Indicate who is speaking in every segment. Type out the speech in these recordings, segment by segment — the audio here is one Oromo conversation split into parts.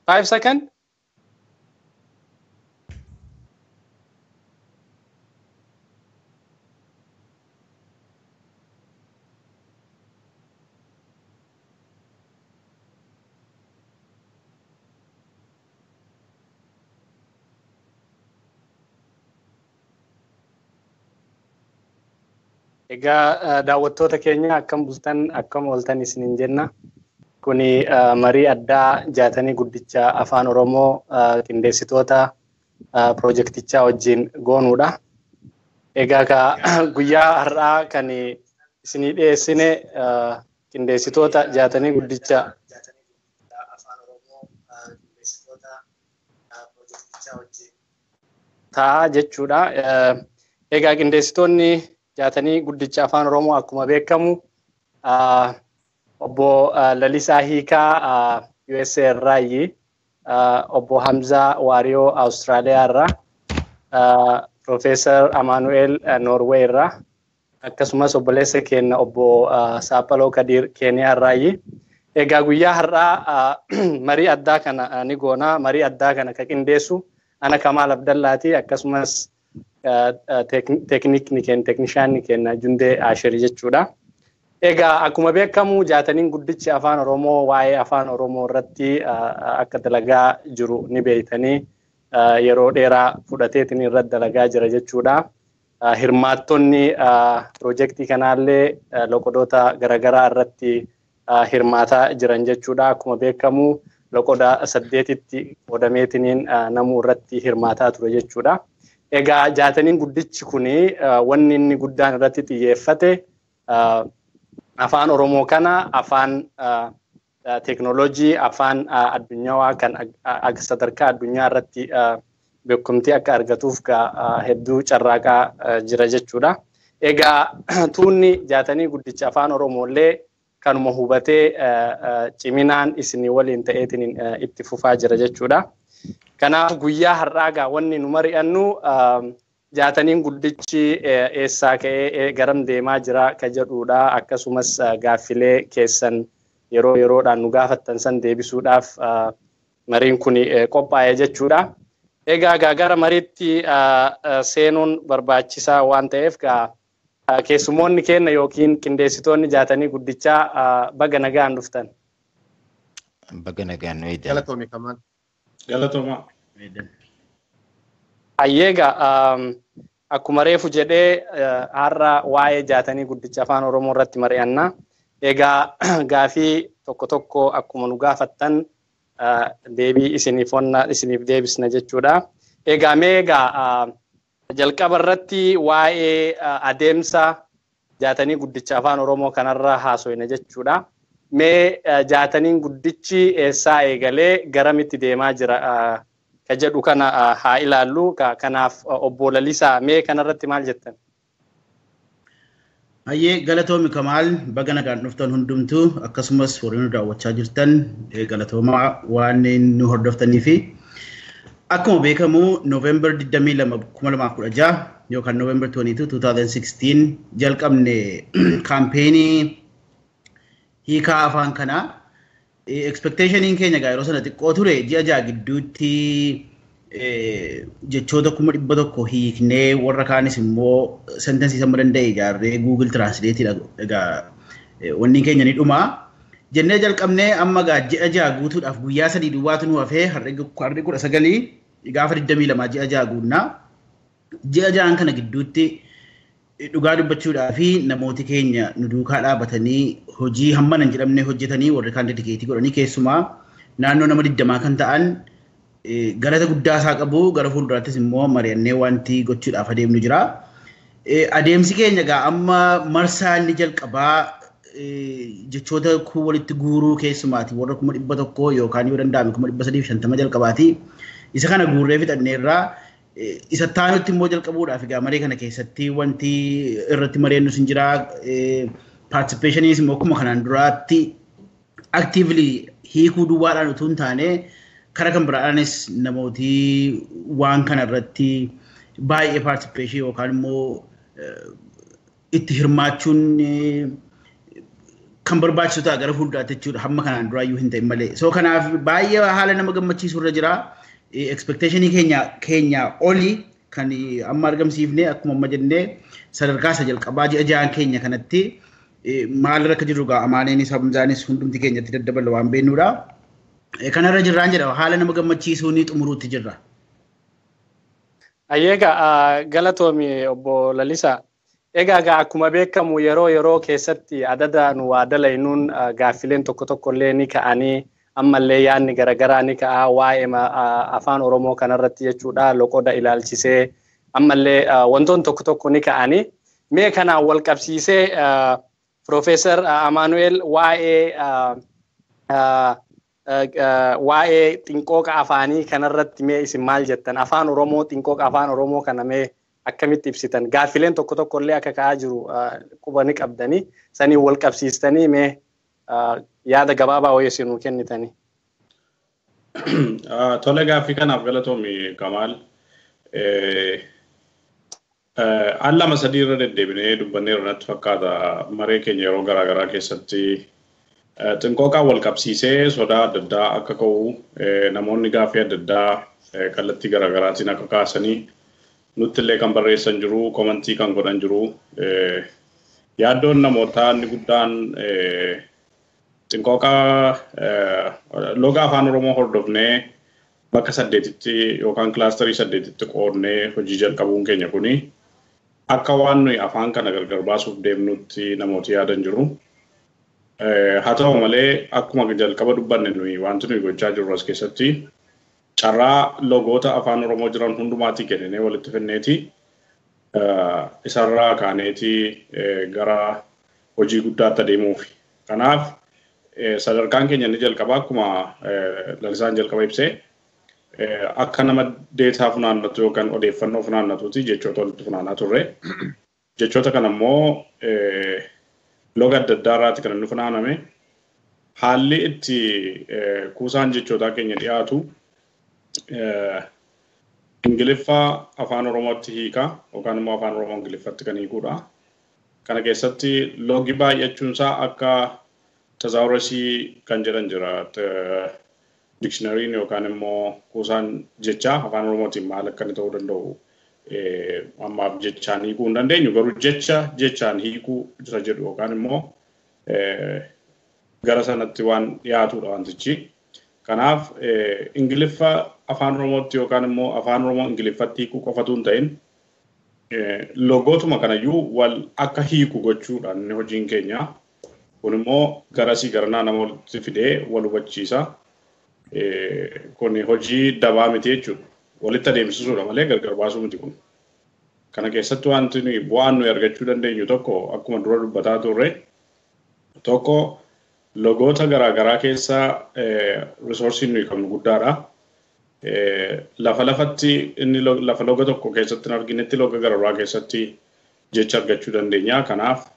Speaker 1: 5 seconds. Egaa daawwattoota keenya akkam bultan akkam ooltan isiniin jenna. Kuni marii addaa jaatanii guddicha afaan Oromoo qindeessitoota piroojeektichaa wajjin goonuudha. Egaa guyyaa har'aa kan isinii dhiyeessine qindeessitoota jaatanii guddicha afaan Oromoo qindeessitoota piroojeektichaa wajjin ta'a jechuudha. Egaa qindeessitoonni jaatanii guddicha afaan Oromoo akkuma beekamu obbo Lalisaa Hiikaa USA irraayi, obbo Hamzaa Waariyoo Awustiraaliyaa irraa, Profeesar Amaanu'eel Noorwee irraa, akkasumas obboleessa keenya obbo Saaphaloo Kadiir Keeniyaa irraayi. Egaa guyyaa har'aa marii addaa kana ni goona. Marii addaa kana kan qindeessu ana Kamaal Abdallaati, akkasumas teknishaanni keenya Jundee Ashirii jechuudha. Egaa akkuma beekamu jaataniin guddichi afaan Oromoo waa'ee afaan Oromoo irratti akka dalagaa jiru ni beeytanii yeroo dheeraa fudhateetiin irratti dalagaa jira jechuudha. Hirmaattonni piroojeektii kanaallee loqodoota garaagaraa irratti hirmaataa jiran jechuudha. Akkuma beekamu loqoda 8tti qoodameetiin namuu irratti hirmaataa ture jechuudha. Egaa jaataniin guddichi kuni wanni inni guddaan irratti xiyyeeffate afaan Oromoo kana afaan teknoolojii afaan addunyaa kan sadarkaa addunyaa irratti beekumtii akka argatuuf hedduu carraaqaa jira jechuudha. Egaa tuunni jaatanii guddicha afaan Oromoollee kanuma hubatee ciminaan isinii waliin ta'eetiin itti fufaa jira jechuudha. Kanaaf guyyaa har'aa wanni nu mari'annu jaataniin guddichi eessaa ka'ee garam deemaa jira ka jedhuudha. Akkasumas gaaffilee keessan yeroo yeroodhaan nu gaafattan san deebisuudhaaf mariin kun qophaa'ee jechuudha. Egaa gara mariitti seenuun barbaachisaa waan ta'eef keessumoonni keenya yookiin qindeessitoonni jaatanii guddichaa baga nagaan dhuftan.
Speaker 2: Baga nagaan nu eedan.
Speaker 3: Galatoomii Kamaal.
Speaker 4: Galatooma.
Speaker 1: Ayyeega akkuma reefu jedhee har'a waa'ee jaatanii guddicha afaan Oromoo irratti mari'anna. Egaa gaafii tokko tokko akkuma nu gaafattan deebii isiniif deebisna jechuudha. Egaa meegaa jalqaba irratti waa'ee adeemsa jaatanii guddicha afaan Oromoo kanarra haasoyna jechuudha. Mee jaataniin guddichi eessaa eegalee garamitti deemaa jira ka jedhu kana haa ilaallu. Kanaaf obbo Lalisaa mee kanarratti maal jettan?
Speaker 5: Hayyee galatoomi Kamaal, baga nagaan dhuftan hundumtuu akkasumas warreen nu daawwachaa jirtan galatoomaa waan nu hordoftanii fi akkuma beekamu November 22 2016 yookaan November 22 2016 jalqabne kaampeenii hiikaa afaan kana expectationiin keenya yeroo sana xiqqoo ture ji'a ja'a gidduutti jechoota 100,000 hiiknee warra kaanis immoo sentensii sama danda'e ijaarree Google Translate egaa wanni keenya ni dhuma jennee jalqabnee amma ji'a ja'a guutuudhaaf guyyaa 3 duwwaatu nu hafee har'i 19 gaafa 22 ji'a ja'a guunnaa ji'a ja'an kana gidduutti dhugaa dubbachuudhaa fi namooti keenya nu duukaa dhaabatanii hojii hamma nan jedhamne hojjetanii warri kaan dedikeetii godhanii keessumaa naannoo nama 20 kan ta'an galata guddaa isaa qabu. Gara fuulduraattis immoo mari'annee wanti gochuudhaaf adeemnu jira. Adeemsi keenya egaa amma marsaa inni jalqabaa jechoota walitti guuruu keessumaati warra 100,000 yookaan yoo danda'ame 350 jalqabaati. Isa kana guurree fixanneerraa isa taanutti immoo jalqabuudhaaf egaa maree kana keessatti wanti irratti mari'annu sin jira. Participationiis immoo akkuma kanaan duraatti actively hiikuu duwwaadhaan utuu hin taane karaa kan biraadhaanis namooti waan kana irratti baay'ee participation yookaan immoo itti hirmaachuun kan barbaachisu ta'a gara fuulduraatti jechuudha hamma kanaan duraayyuu hin ta'in malee. So kanaaf baay'ee haala nama gammachiisu irra jira. Expectationii keenya olii kan amma argamsiifne akkuma amma jennee sadarkaa isa jalqabaa ji'a ja'an keenya kanatti maal akka jiru gaa amaaneenis hamzaanis hundumti keenyatti daddabala waan beeknuudha. Kanarra jirraan jedha haala nama gammachiisuu ni xumuruutti jirra.
Speaker 1: Ayyeega galatoomi obbo Lalisaa. Egaa akkuma beekamu yeroo keessatti adada nu waa dalaynuun gaaffileen tokko illee ni ka'anii ammallee yaadni garaagaraa ni ka'a waa'ee afaan Oromoo kanarratti jechuudha loqoda ilaalchisee ammallee wantoonni tokko ni ka'anii mee kanaan wal qabsiisee Profeesar Amaanu'eel waa'ee xinqooqa afaanii kanarratti mee isin maal jettan afaan Oromoo xinqooqa afaan Oromoo kana mee akkamitti ibsitan gaaffileen tokko illee akka ka'aa jiru quba ni qabdanii sanii wal qabsiistanii mee yaada gabaabaa wayii nuu kennitanii.
Speaker 3: Tole gaaffii kanaaf galatoomi Kamaal. Al lama sadii irra deddeebinee dubbanneerra natti fakkaata maree keenya yeroo garaagaraa keessatti xinqooqaan wal qabsiisee sodaa adda addaa akka ka'u namoonni gaaffii adda addaa kallattii garaagaraatiin akka kaasanii nutti illee kan barreessan jiru komentii kan godhan jiru yaaddoon namootaa inni guddaan xinqooqaa loga afaan Oromoo hordofnee bakka 8tti yookaan kilaasterii 8tti qoodnee hojii jalqabuun keenya kuni akka waan nuyi afaan kana gargar baasuuf deemnutti namooti yaadan jiru. Haa ta'u malee akkuma jalqaba dubbanne nuyi wanti nuyi gochaa jirru as keessatti carraa logoota afaan Oromoo jiran hundumaatii kennee walitti finneeti isarraa kaaneeti gara hojii guddaatti adeemuufi. Kanaaf sadarkaan keenya inni jalqabaa akkuma Lalisaan jalqaba ibsee akka nama deetaa funaannatu yookaan odeeffannoo funaannatuuti jechoota walitti funaannaa turre. Jechoota kana immoo loga adda addaa irraatti kan inni funaaname haalli itti kuusaan jechootaa keenya dhiyaatu Ingiliffaa afaan Oromootti hiika yookaan immoo afaan Oromoo Ingiliffatti kan hiikuudha. Kana keessatti logi baay'achuunsaa akka tazaawuresii kan jedhan jira. Dictionary'n yookaan immoo kuusaan jechaa afaan Oromootiin maal akka inni ta'uu danda'u ammaaf jechaan hiikuu hin dandeenyu garuu jechaan hiikuu isa jedhu yookaan immoo gara sanatti waan dhiyaatudha wantichi. Kanaaf Ingiliffa afaan Oromootti yookaan immoo afaan Oromoo Ingiliffatti hiikuu qofatu hin ta'in logootuma kanayyuu wal akka hiiku gochuudhaan inni hojiin keenya. Kun immoo garasii garanaa nama walitti fidee wal hubachiisa. Kun hojii dabaa miti jechuudha. Walitti adeemsisuudha malee gargar baasuu miti kun. Kana keessatti wanti nuyi bu'aan nuyi argachuu dandeenyu tokko akkuma dura dubbataa turre tokko logoota garaagaraa keessa resoursiin nuyi qabnu guddaadha. Lafatti inni lafa loga tokko keessatti arginetti loga garaagaraa keessatti jecha argachuu dandeenya. Kanaaf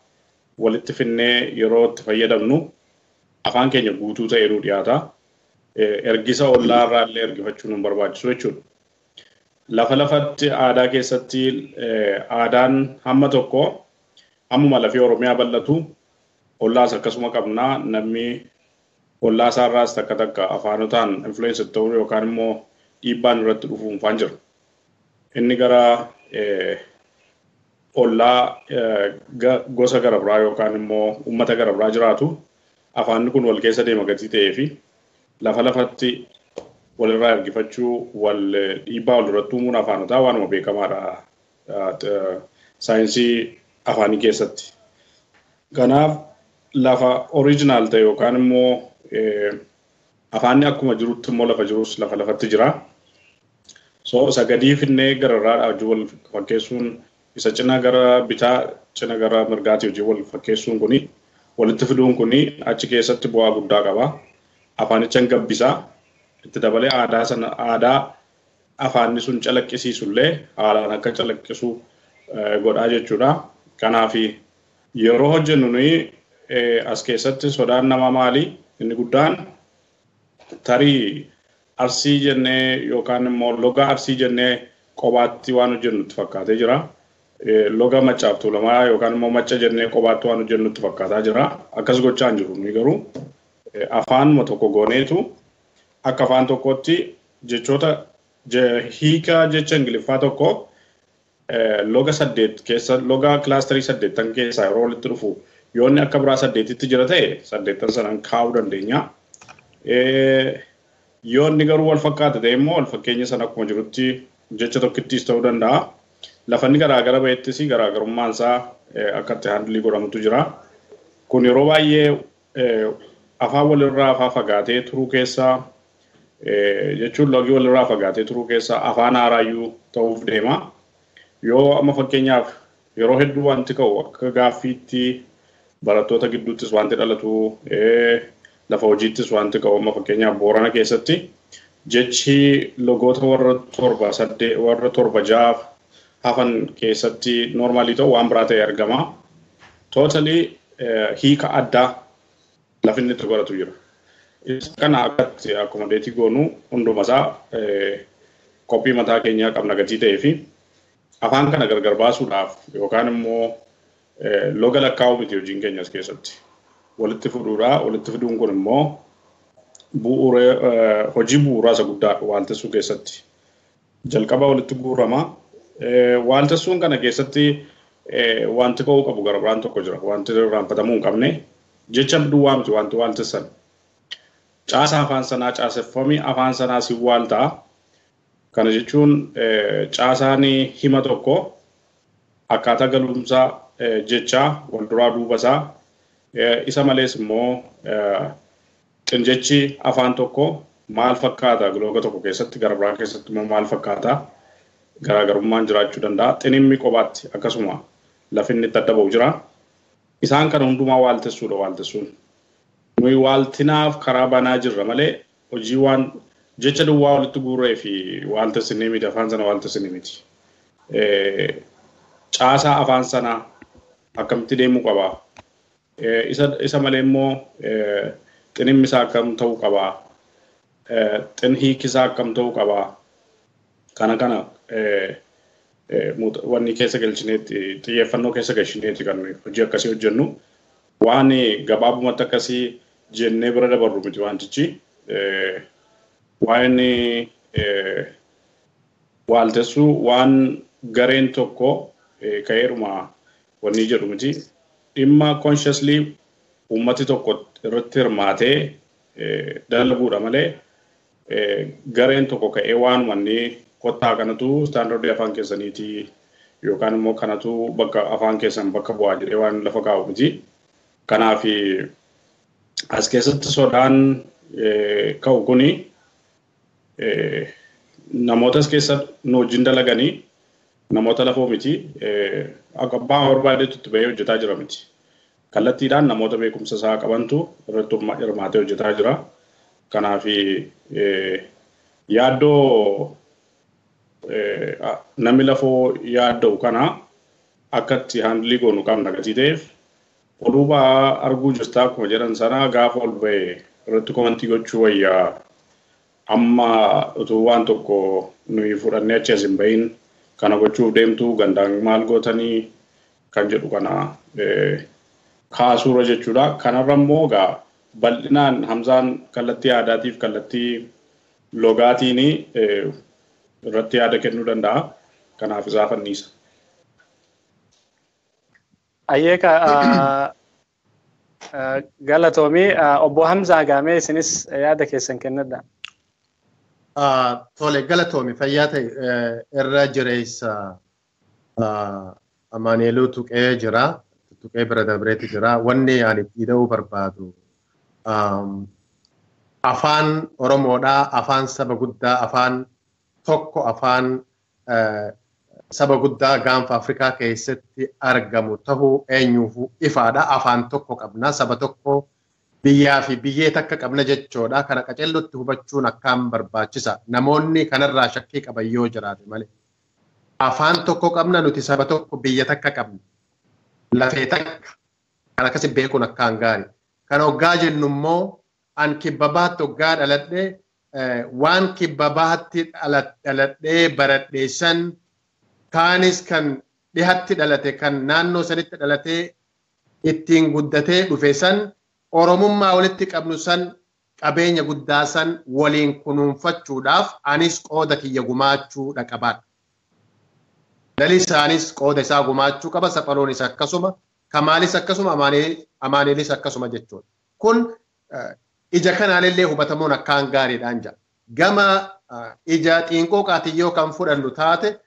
Speaker 3: walitti finnee yeroo itti fayyadamnu afaan keenya guutuu ta'ee nu dhiyaata. Ergisa ollaa irraa illee ergifachuun nu barbaachisu jechuudha. Lafatti aadaa keessatti aadaan hamma tokko hammuma lafee Oromiyaa bal'atu ollaas akkasuma qabnaa namni ollaa isaarraas takka afaanotaan influence ta'uu yookaan immoo dhiibbaan irratti dhufuun faan jira. Inni gara ollaa gosa gara biraa yookaan immoo uummata gara biraa jiraatu afaanni kun wal keessa deema gatii ta'ee fi lafatti walirraa ergifachuu wal dhiibbaa walirratti uumuun afaanotaa waanuma beekamaadha saayinsii afaanii keessatti. Kanaaf lafa oriijinaal ta'e yookaan immoo afaanni akkuma jirutti immoo lafa jirus lafatti jira. So sagadii finnee gararraa hojii wal fakkeessuun isa cina gara bitaa cina gara mirgaatii hojii wal fakkeessuun kuni walitti fiduun kuni achi keessatti bu'aa guddaa qaba. Afaanichaan gabbisaa itti dabalee aadaa afaanni sun calaqqisiisullee haalaan akka calaqqisu godhaa jechuudha. Kanaaf yeroo hojjennu nuyi as keessatti sodaan nama maali? Inni guddaan tarii arsii jennee yookaan immoo loga arsii jennee qobaatti waan hojjennutti fakkaatee jira. loga machaaf tuulamaa yookaan immoo macha jennee qobaatti waan hojjennutti fakkaataa jira. Akkas gochaa hin jiru ni garuu afaanuma tokko gooneetu akka afaan tokkotti jechoota hiika jecha Ingiliffaa tokko loga 8 keessa loga kilaasterii 8 keessaa yeroo walitti dhufu yoo inni akka biraa 8tti jira ta'e 8 sanaan kaa'uu dandeenya. Yoo inni garuu wal fakkaata ta'e immoo wal fakkeenya sana akkuma jirutti jecha tokkittis ta'uu danda'a. Lafanni garaagara ba'ettis garaagarummaan isaa akka itti haandilii godhamutu jira. Kun yeroo baay'ee afaan walirraa afaa fagaatee turuu keessaa jechuun logii walirraa fagaatee turuu keessaa afaan haaraayyuu ta'uuf deema. Yoo amma fakkeenyaaf yeroo hedduu wanti ka'u akka gaaffiitti barattoota gidduuttis wanti dhalatu lafa hojiittis wanti ka'u amma fakkeenyaaf Boorana keessatti jechi logoota warra torba jaaf hafan keessatti normaalii ta'u waan biraa ta'e argama. Totally hiika addaa lafinni itti godhatu jira. Kana akkatti akkuma deetii goonu hundumasaa qophii mataa keenyaa qabna gatii ta'ee fi afaan kana gargar baasuudhaaf yookaan immoo loga lakkaa'uu miti hojiin keenyas keessatti walitti fuudhuudha. Walitti fiduun kun immoo hojii bu'uuraa isa guddaa waaltessuu keessatti jalqaba walitti guurama. Waaltessuun kana keessatti wanti ka'uu qabu gara biraan tokko jira. Wanti raanfatamuu hin qabne jecha duwwaa miti wanti waaltessan. Caasa afaan sanaa caaseffamii afaan sanaa si waaltaa. Kana jechuun caasaan hima tokko akkaataa galumsaa jechaa wal duraa duubasaa isa malees immoo xinjechi afaan tokko maal fakkaata loga tokko keessatti gara biraa keessatti immoo maal fakkaata garaagarummaan jiraachuu danda'a. Xinimmi qobaatti akkasuma lafinni itti adda ba'u jira. Isaan kana hundumaa waaltessuudha waaltessuun. Nuyi waaltinaaf karaa banaa jirra malee hojii waan jecha duwwaa walitti guurree fi waaltessinii miti afaan sana waaltessinii miti. Caasaa afaan sanaa akkamitti deemuu qabaa. Isa malee immoo xinimmi isaa akkam ta'uu qabaa. Hiikki isaa akkam ta'uu qabaa. Kana wanni keessa galchineetti xiyyeeffannoo keessa galchineetti kan hojii akkasii hojjennu waan gabaabumatti akkasii jennee bira dabarru miti wantichi. Waan waaltessuu waan gareen tokko ka'eeruma wanni jedhu miti. Dhimma consciously uummati tokko irratti hirmaatee dalaguudha malee gareen tokko ka'ee waan wanni kottaa kanatu standardii afaan keessaniitii yookaan immoo kanatu bakka afaan keessan bakka bu'aa jedhee waan lafa kaa'u miti. Kanaaf as keessatti sodaan ka'u kuni namoota as keessa nu wajjin dalaganii namoota lafoo miti akka abbaa barbaadeetu itti bahee hojjetaa jira miti. Kallattiidhaan namoota beekumsa isaa qabantu irratti hirmaatee hojjetaa jira. Kanaaf yaaddoo namni lafoo yaadda'u kana akkatti haandilii goonu qabna gatii ta'eef oduu ba'aa arguu jirtaa akkuma jedhan sana gaafa ol ba'e irratti komantii gochuu wayyaa amma utuu waan tokko nuyi fudhannee achi as hin bahin kana gochuuf deemtu gandaan maal gootanii kan jedhu kana kaasuura jechuudha. Kanarra immoo egaa bal'inaan Hamzaan kallattii aadaatiif kallattii logaatiin irratti yaada kennuu danda'a. Kanaaf isaaf anniisa.
Speaker 1: Ayyeeka galatoomii obbo Hamzaa gaamee isinis yaada keessan kennadha.
Speaker 4: Tole galatoomi fayyaa ta'e irra jireessa amaaneeluu tuqee jira. Tuqee bira dabreetti jira. Wanni ani dhiida'uu barbaadu afaan Oromoodhaa, afaan saba guddaa, afaan tokko, afaan saba guddaa gaanfa Afrikaa keessatti argamu tahuu eenyuufuu ifaadha. Afaan tokko qabna, saba tokko biyyaa fi biyyee takka qabna jechoodha. Kana qacellotti hubachuun akkaan barbaachisa. Namoonni kanarraa shakkii qaban yoo jiraate malee. Afaan tokko qabna, nuti saba tokko biyya takka qabna. Lafee takka kan akkasi beekuun akkaan gaari. Kan hoggaa jennu immoo an kibba baatti hoggaa dhaladhee waan kibba baatti dhaladhee baradheessan kaanis kan dhihatti dhalate kan naannoo sanitti dhalatee ittiin guddatee dhufe san oromummaa walitti qabnu san qabeenya guddaa san waliin kunuunfachuudhaaf anis qooda kiyya gumaachuudha qabaadha. Lalisaanis qooda isaa gumaachuu qaba, Saphaloonis akkasuma, Kamaalis akkasuma, Amaaneelis akkasuma jechuudha. Kun ija kanaallee hubatamuun akkaan gaariidhaan jira. Gama ija xiinqooqaatiin yoo kan fudhannu taate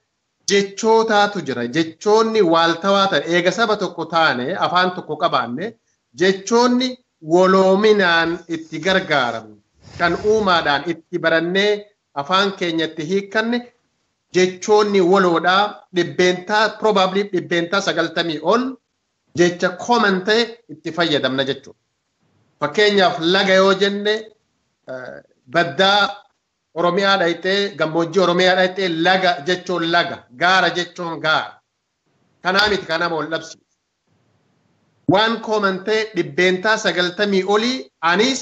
Speaker 4: jechootaatu jira. Jechoonni waaltawaa ta'e eega saba tokko taane afaan tokko qabaanne jechoonni waloominaan itti gargaaramne kan uumaadhaan itti barannee afaan keenyatti hiikkanne jechoonni waloodhaa probably dhibbeentaa 90 ol jecha common ta'e itti fayyadamna jechuudha. Fakkeenyaaf laga yoo jenne baddaa Oromiyaa dhayxee gammoojjii Oromiyaa dhayxee laga jechuun laga, gaara jechuun gaara. Kanaa miti kanama ol dhabsiisa. Waan common ta'e dhibbeentaa 90 olii anis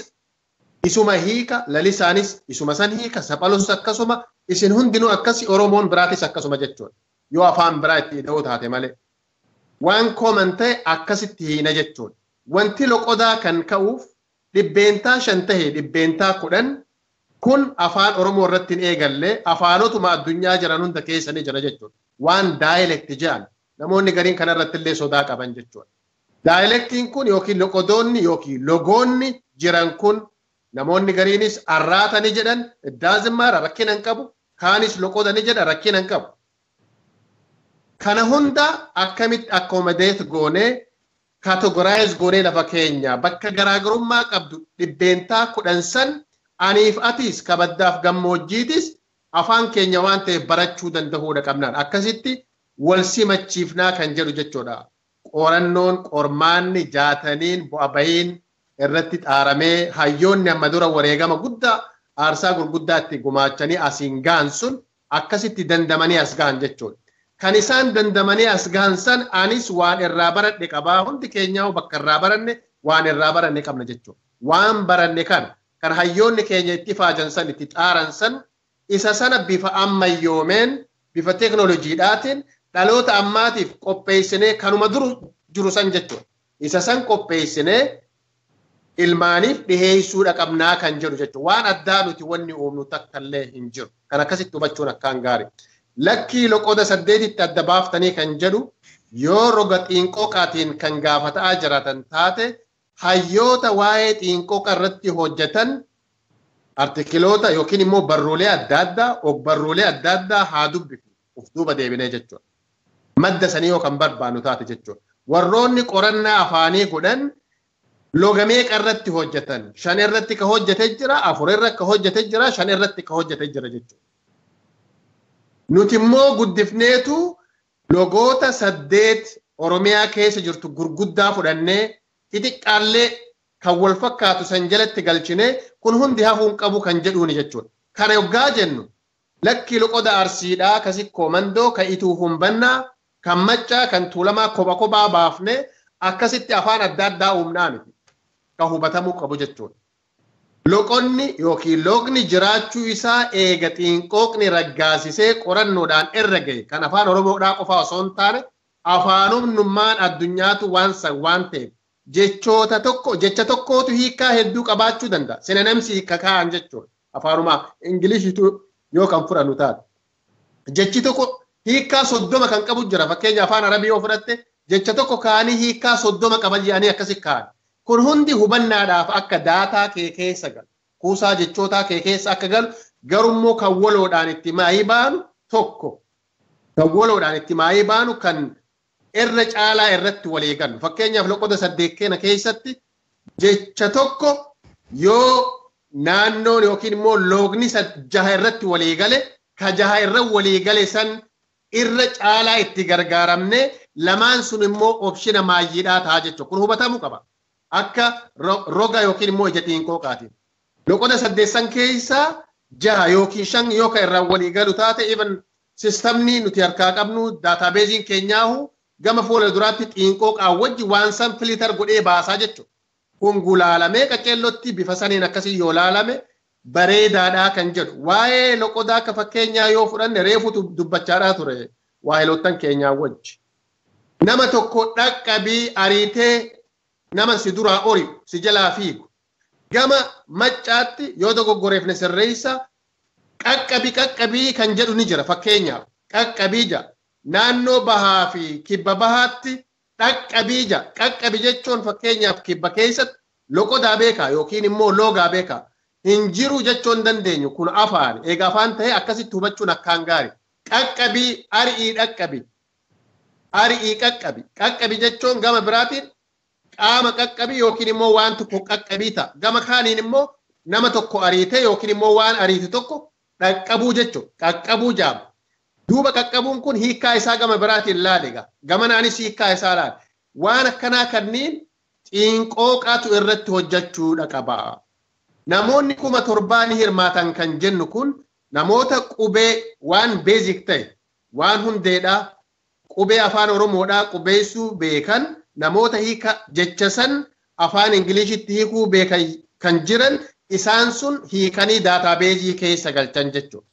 Speaker 4: isuma hiika, lalisaanis isuma san hiika, Saphalus akkasuma, isin hundinuu akkasi, Oromoon biraatis akkasuma jechuudha. Yoo afaan biraa itti hidhuu taate malee. Waan common ta'e akkasitti hiina jechuudha. Wanti loqodaa kan ka'uuf dhibbeentaa 5 ta'e dhibbeentaa 10 kun afaan Oromoo irratti hin eegalle afaanotuma addunyaa jiran hunda keessa ni jira jechuudha. Waan daayilekti jedhan namoonni gariin kanarratti illee sodaa qaban jechuudha. Daayilektiin kun yookiin loqodoonni yookiin logoonni jiran kun namoonni gariinis arraata ni jedhan iddaazimmaara rakkina hin qabu, kaanis loqoda ni jedha rakkina hin qabu. Kana hunda akkamitti accommodate goonee categorize goonee lafa keenya bakka garaagarummaa qabdu dhibbeentaa 10 san aniif atis kabaddaaf gammoojjiitis afaan keenya waan ta'eef barachuu danda'uudha qabnaan. Akkasitti wal simachiifnaa kan jedhu jechuudha. Qorannoon, qormaanni, jaataniin, bu'a bahiin irratti xaaramee hayyoonni amma dura wareegama guddaa aarsaa gurguddaa itti gumaachanii asiin gaan sun akkasitti dandamanii as gaan jechuudha. Kan isaan dandamanii as gaan san anis waan irraa baradhe qabaa, hundi keenyaa bakka irraa baranne waan irraa baranne qabna jechuudha. Waan baranne kana kan hayyoonni keenya itti faajan san itti xaaran san isa sana bifa ammayyoomeen bifa teknooloojiidhaatiin dhaloota ammaatiif qopheessinee kanuma jiru san jechuudha. Isa san qopheessinee ilmaaniif dhiheessuudha qabnaa kan jedhu jechuudha. Waan addaa nuti wanni uumnu takkallee hin jiru. Kan akkasitti hubachuun akkaan gaarii. Lakkii loqoda 8tti adda baaftanii kan jedhu yoo roga xiinqooqaatiin kan gaafataa jiraatan taate hayyoota waa'ee xiinqooqa irratti hojjetan artikiloota yookiin immoo barruulee adda addaa og-barruulee adda addaa haa dubbifnu uf duuba deebinee jechuudha. Madda sanii yoo kan barbaannu taate jechuudha. Warroonni qorannaa afaanii godhan logameeqa irratti hojjetan 5 irratti ka hojjete jira, 4 irratti ka hojjete jira, 5 irratti ka hojjete jira jechuudha. Nuti immoo guddifneetu logoota 8 Oromiyaa keessa jirtu gurguddaa fudhannee xixiqqaallee kan wal fakkaatu san jalatti galchine kun hundi hafuun qabu kan jedhuuni jechuudha. Kana yoggaa jennu lakkii loqoda Arsiidhaa kasi koomandoo kan ituu humbannaa kan maccaa kan tuulamaa kophaa baafne akkasitti afaan adda addaa uumnaa miti kan hubatamuu qabu jechuudha. Loqonni yookiin logni jiraachuu isaa eega xiinqooqni raggaasisee qorannoodhaan irra gahe kan afaan Oromoodhaa qofaa osoo hin taane afaanummaan addunyaatu waan ta'eef jechoota jecha tokkootu hiikaa hedduu qabaachuu danda'a. Synonyms hiika kaa'an jechuudha. Afaanumaa Ingiliishitu yoo kan fudhannu taate. Jechi tokko hiikaa 30 kan qabu jira. Fakkeenya afaan Arabii yoo fudhatte jecha tokko kaanii hiikaa 30 qaban jedhanii akkasi kaa'an. Kun hundi hubannaadhaaf akka daataa kee keessa galu. Kuusaa jechootaa kee keessa akka galu garummoo kan waloodhaan itti maayii baanu tokko. Kan waloodhaan itti maayii baanu kan irra caalaa irratti walii galu. Fakkeenyaaf loqoda 8 keessatti jecha tokko yoo naannoon yookiin immoo logni 6 irratti walii gale ka 6 irra walii gale san irra caalaa itti gargaaramne lamaan sun immoo opshina maayyiidhaa ta'a jechuudha. Kun hubatamuu qaba. Akka roga yookiin immoo ija xiinqooqaatiin. Loqoda 8 keessaa 6 yookiin 5 yoo ka irraa walii galu taate even sistamni nuti harkaa qabnu daataabeeziin keenyaahu gama fuula duraatti xiinqooqaa wajji waan san filter godhee baasaa jechuudha. Kun gulaalamee qaceellotti bifa saniin akkasii yoo laalame bareedaadhaa kan jedhu. Waa'ee loqodaa akka fakkeenyaa yoo fudhanne reefutu dubbachaadhaa ture waahiloottan keenyaa wajji. nama tokko dhaqqabii ariitee nama si duraa ori si jalaa fiigu. Gama maccaatti yoo dogoggoreefne sirreessa qaqqabii kan jedhu ni jira. Fakkeenyaaf qaqqabii ja naannoo bahaa fi kibba bahaatti dhaqqabii ja qaqqabii jechuun fakkeenyaaf kibba keessatti loqodaa beekaa yookiin immoo loogaa beekaa hin jiru jechuun dandeenyu kun afaan eega afaan ta'e akkasitti hubachuun akkaan gaarii. Qaqqabii ari'ii dhaqqabii ari'ii qaqqabii jechuun gama biraatiin qaama qaqqabii yookiin immoo waan tokko qaqqabii ta'a. Gama kaaniin immoo nama tokko ariite yookiin immoo waan ariite tokko dhaqqabuu jechuudha. Qaqqabuu jaama. Duuba qaqqabuun kun hiikkaa isaa gama biraatiin laalegaa. Gama naanis hiikkaa isaa laale. Waan akkanaa kanneen xiinqooqaatu irratti hojjechuudha qaba. Namoonni 7,000 hirmaatan kan jennu kun namoota qubee waan beezik ta'e waan hundeedhaa qubee afaan Oromoodhaa qubeessuu beekan namoota hiika jecha san afaan Ingiliishitti hiikuu beekan kan jiran isaan sun hiikanii daataabeezii keessa galchan jechuudha.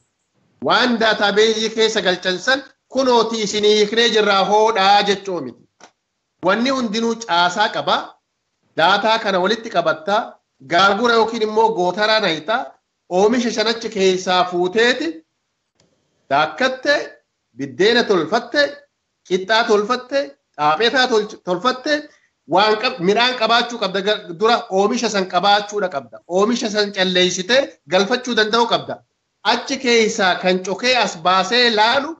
Speaker 4: Waan daataabeezii keessa galchan san kunooti isinii hiiknee jirraa hoodhaa jechuu miti. Wanni hundinuu caasaa qaba. Daataa kana walitti qabattaa gaagura yookiin immoo gootaraa nayitaa oomisha shanachi keessaa fuuteeti daakkatte biddeena tolfatte qixxaa tolfatte xaapeetaa tolfatte waan midhaan qabaachuu qabda dura oomisha san qabaachuudha qabda. Oomisha san calleessitee galfachuu danda'u qabda. Achi keessaa kan cokee as baasee laalu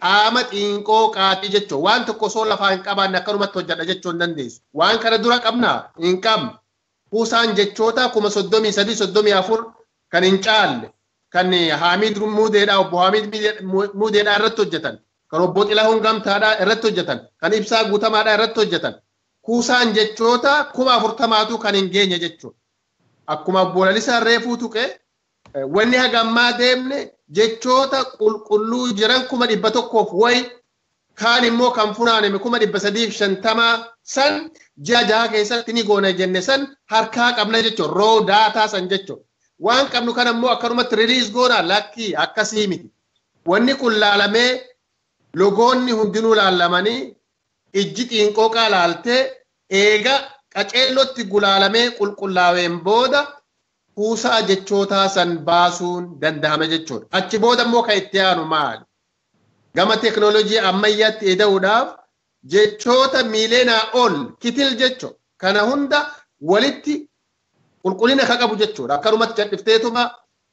Speaker 4: qaama xiinqooqaatii jechuun waan tokko osoo lafaa hin qabaanne akkanumatti hojjedha jechuu hin dandeessu. Waan kana dura qabnaa hin qabne. Kuusaan jechoota 33-34 kan hin caalle kan Haamid Muudeedhaa obbo Haamid Muudeedhaa irratti hojjetan. Kan obbo Xilahuun Gamtaadhaa irratti hojjetan. Kan Ibsaa Guutamaadhaa irratti hojjetan. Kuusaan jechoota 40,000 kan hin geenye jechuudha. Akkuma obbo Lalisaan reefuu tuqee wanni hagammaa deemne jechoota qulqulluu jiran 100,000 wayi kaan immoo kan funaaname 350 san ji'a jaha keessatti ni goona jenne san harkaa qabna jechuudha. Roo daataa san jechuudha. Waan qabnu kan immoo akkanumatti riliis goona lakkii akkasii miti. Wanni kun laalamee logoonni hundinuu laalamanii ijji xiinqooqaa laaltee eega qaceellotti gulaalamee qulqullaa'een booda kuusaa jechootaa san baasuun danda'ame jechuudha. Achi booda immoo kan itti aanu maali? Gama teknoolojii ammayyaatti eda'uudhaaf jechoota miileenaa ol kitil jechuudha. Kana hunda walitti qulqullina ka qabu jechuudha. Akkanumatti cadhifteetuma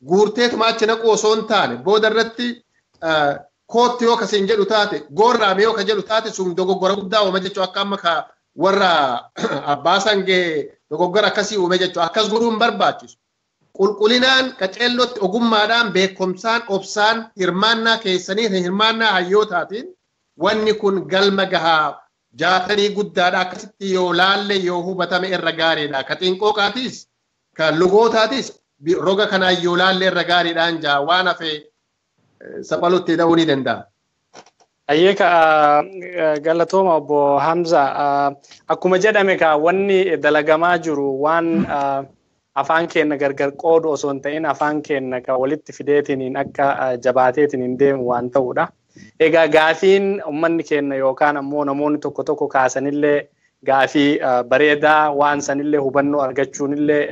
Speaker 4: guurteetuma achi naqu osoo hin taane booda irratti kootti yoo kasiin jedhu taate goorraame yoo ka jedhu taate sun dogoggora guddaa uume jechuudha. Akka amma ka warra abbaa sangee dogoggora akkasii uume jechuudha. Akkas godhuun barbaachisu. Qulqullinaan qaceellotti ogummaadhaan beekumsaan obsaan hirmaannaa keessanii hirmaannaa hayyootaatiin wanni kun galma gahaa jaatanii guddaadha. Akkasitti yoo laalle yoo hubatame irra gaariidha. Ka xiinqooqaatis ka lugootatis roga kanaan yoo laalle irra gaariidhaan jaa waan hafee saphalutti hidhamuu ni danda'a.
Speaker 1: Ayyeeka galatooma obbo Hamza akkuma jedhame ka wanni dalagamaa jiru waan afaan keenya gargar qoodu osoo hin ta'in afaan keenya ka walitti fideetiniin akka jabaateetiniin deemu waan ta'udha. Egaa gaafiin uummanni keenya yookaan ammoo namoonni tokko tokko kaasanillee gaafii bareedaa waan sanillee hubannoo argachuunillee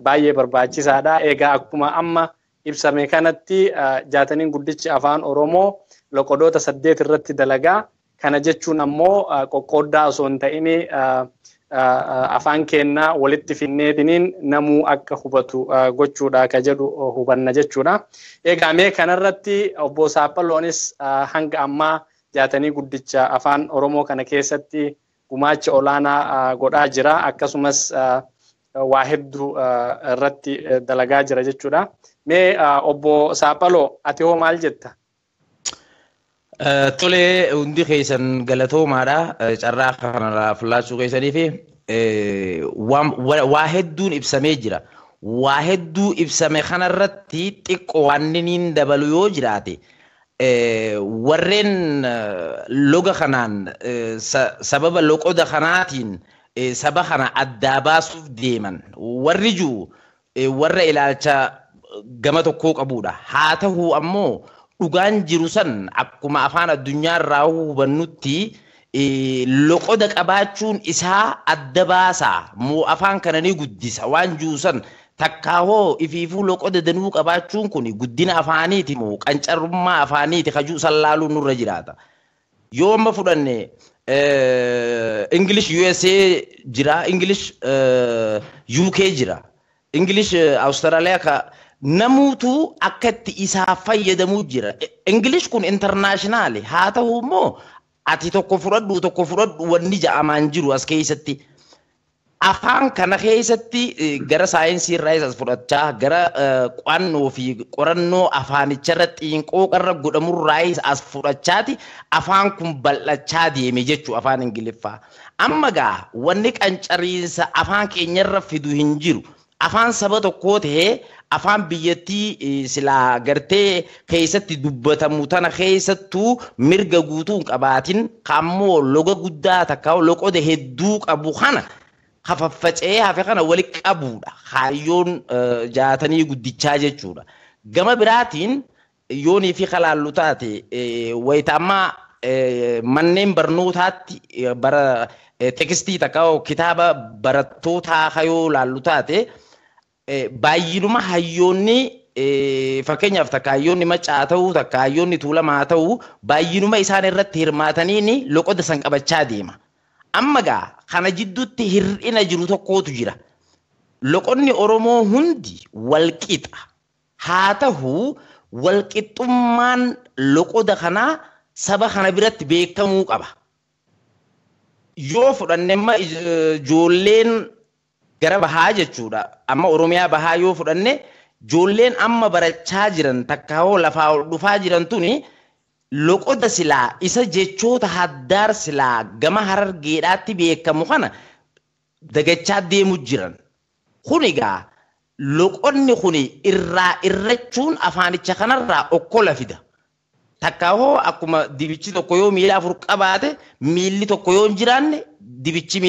Speaker 1: baay'ee barbaachisaadha. Egaa akkuma amma ibsame kanatti jaataniin guddichi afaan Oromoo loqodoota 8 irratti dalagaa. Kana jechuun ammoo qoqqooddaa osoo hin ta'in afaan keenya walitti finneetiniin namuu akka hubatu gochuudha ka jedhu hubanna jechuudha. Egaa mee kanarratti obbo Saaphalloonis hanga ammaa jaatanii guddicha afaan Oromoo kana keessatti gumaacha olaanaa godhaa jira. Akkasumas waa hedduu irratti dalagaa jira jechuudha. Mee obbo Saaphalloo ati hoo maal jetta?
Speaker 2: Tole hundi keessan galatoomaadha. Carraa kanarraa filaachuu keessanii fi waa hedduun ibsamee jira. Waa hedduu ibsame kanarratti xiqqoo waan niin dabalu yoo jiraate warreen loga kanaan sababa loqoda kanaatiin saba kana addaa baasuuf deeman warri jiru warra ilaalcha gama tokkoo qabudha. Haa ta'u ammoo dhugaan jiru san akkuma afaan addunyaarraa hubannutti loqoda qabaachuun isaa adda baasaa moo afaan kana ni guddisa waan juusan takkaahoo ifiifuu loqoda danuu qabaachuun kun guddina afaaniiti moo qancarrummaa afaaniiti kajuu sallaaluun nurra jiraata. Yoo amma fudhanne English USA jira, English UK jira, English Australia ka namuutu akka itti isaa fayyadamuu jira. English kun international haa ta'u immoo ati tokko fudhadhu wanni ja'amaan jiru as keessatti. Afaan kana keessatti gara saayinsii irraa as fudhachaa gara qo'annoo fi qorannoo afaanicha irratti xiinqooqarra godhamurraa as fudhachaati afaan kun bal'achaa deeme jechuu afaan Ingiliffaa. Amma gaa wanni qancariinsa afaan keenyarra fidu hin jiru. Afaan saba tokkoo ta'ee afaan biyyattii silaa gartee keessatti dubbatamu tana keessattuu mirga guutuun qabaatin kammoo loga guddaa takka loqoda hedduu qabu kana hafaffacee hafe kana wali qabuudha. Hayyoon jaatanii guddichaa jechuudha. Gama biraatiin yoonii fi kalaallu taate wayitaammaa manneen barnootaatti bara tekstii takka kitaaba barattootaa kayoo laallu taate baay'inuma hayyoonni fakkeenyaaf takka hayyoonni macaa ta'uu takka hayyoonni tuulamaa ta'uu baay'inuma isaan irratti hirmaataniini loqoda san qabachaa deema. Amma gaa kana jidduutti hir'ina jiru tokkootu jira. Loqonni Oromoo hundi walqixa. Haa ta'u walqixxummaan loqoda kanaa saba kana biratti beekamuu qaba. Yoo fudhanne amma ijoolleen gara bahaa jechuudha. Amma Oromiyaa bahaa yoo fudhanne ijoolleen amma barachaa jiran takka hoo lafaa ol dhufaa jiran tuni loqoda silaa isa jechoota haddaar silaa gama Harargeedhaatti beekamu kana dagachaa deemu jiran. Kunigaa loqonni kuni irrachuun afaanicha kanarraa okkola fida. Takka hoo akkuma dibichi tokko yoo miila afur qabaate miilli tokko yoo hin jiraanne dibichi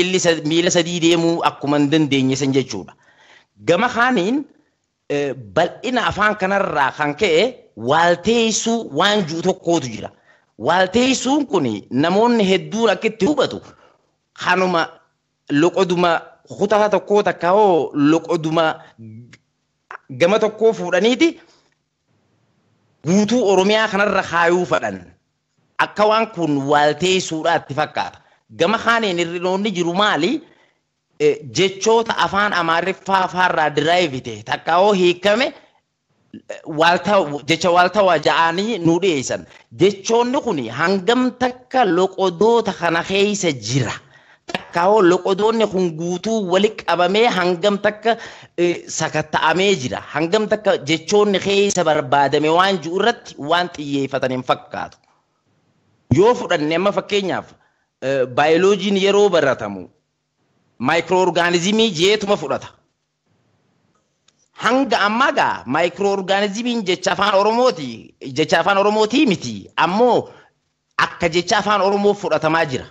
Speaker 2: miila sadii deemuu akkuma hin dandeenye san jechuudha. Gama kaaniin bal'ina afaan kanarraa kan ka'e waalteessuu waan jiru tokkootu jira. Waalteessuun kun namoonni hedduun akka itti hubatu kanuma loqoduma kutaa tokkoo takka hoo loqoduma gama tokkoo fuudhaniiti guutuu Oromiyaa kanarra kaayuu fadhan. Akka waan kun waalteessuudhaatti fakkaata. Gama kaaniin hir'inoonni jiru maali? Jechoota afaan Amaariffaa afaarraa diraayivite takka hoo hiikame jecha waaltawaa ja'anii nu dhiyeessan. Jechoonni kun hangam takka loqodoota kana keessa jira. Takka hoo loqodoonni kun guutuu wali qabamee hangam takka sakatta'amee jira. Hangam takka jechoonni keessa barbaadame waan jiru irratti waan xiyyeeffatan hin fakkaatu. Yoo fudhanne amma fakkeenyaaf baayoloojiin yeroo baratamu maayikirooorgaanizimii jeetuma fudhata. Hanga ammaa gaa maayikirooorgaanizimiin jecha afaan Oromootii miti ammoo akka jecha afaan Oromoo fudhatamaa jira.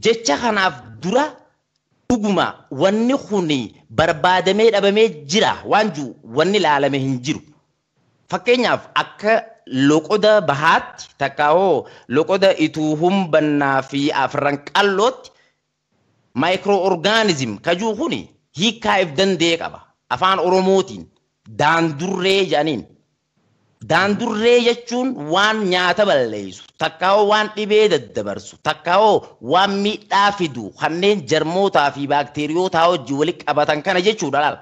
Speaker 2: Jecha kanaaf dura dhuguma wanni kun barbaadamee dhabamee jira waan jiru wanni ilaalame hin jiru. Fakkeenyaaf akka loqoda bahaatti takka hoo loqoda ituu humbannaa fi afran qallootti maayikirooorgaanizim kajuu kun hiikaa if danda'e qaba. Afaan Oromootiin daandurree jedhaniin. Daandurree jechuun waan nyaata balleessu, takka hoo waan dhibee daddabarsu, takka hoo waan miidhaa fidu kanneen jarmootaa fi baakteeriyootaa wajjin walitti qabatan kana jechuudha laala.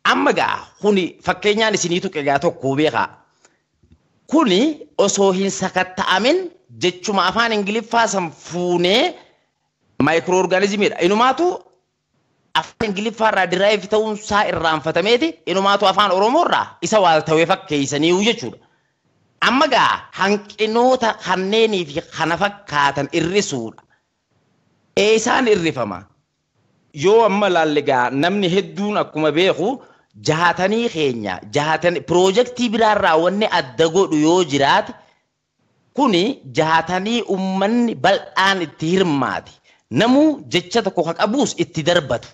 Speaker 2: Amma gaa kuni fakkeenyaan isiniitu qegaa tokko beekaa. Kuni osoo hin sakatta'amin jechuma afaan Ingiliffaa san fuunee maayikirooorgaanizimiidha. Inumaatu afaan Ingiliffaarraa diraayiv ta'uun isaa irraanfatameeti inumaatu afaan Oromoorraa isa waaltawee fakkeessaniiru jechuudha. Amma gaa hanqinoota kanneenii fi kana fakkaatan irrisuudha. Eesaan irrifama? Yoo amma laalle gaa namni hedduun akkuma beeku jaatanii keenya piroojektii biraarraa wanni adda godhu yoo jiraate kuni jaatanii ummanni bal'aan itti hirmaate. Namuu jecha tokko ka qabuus itti darbatu.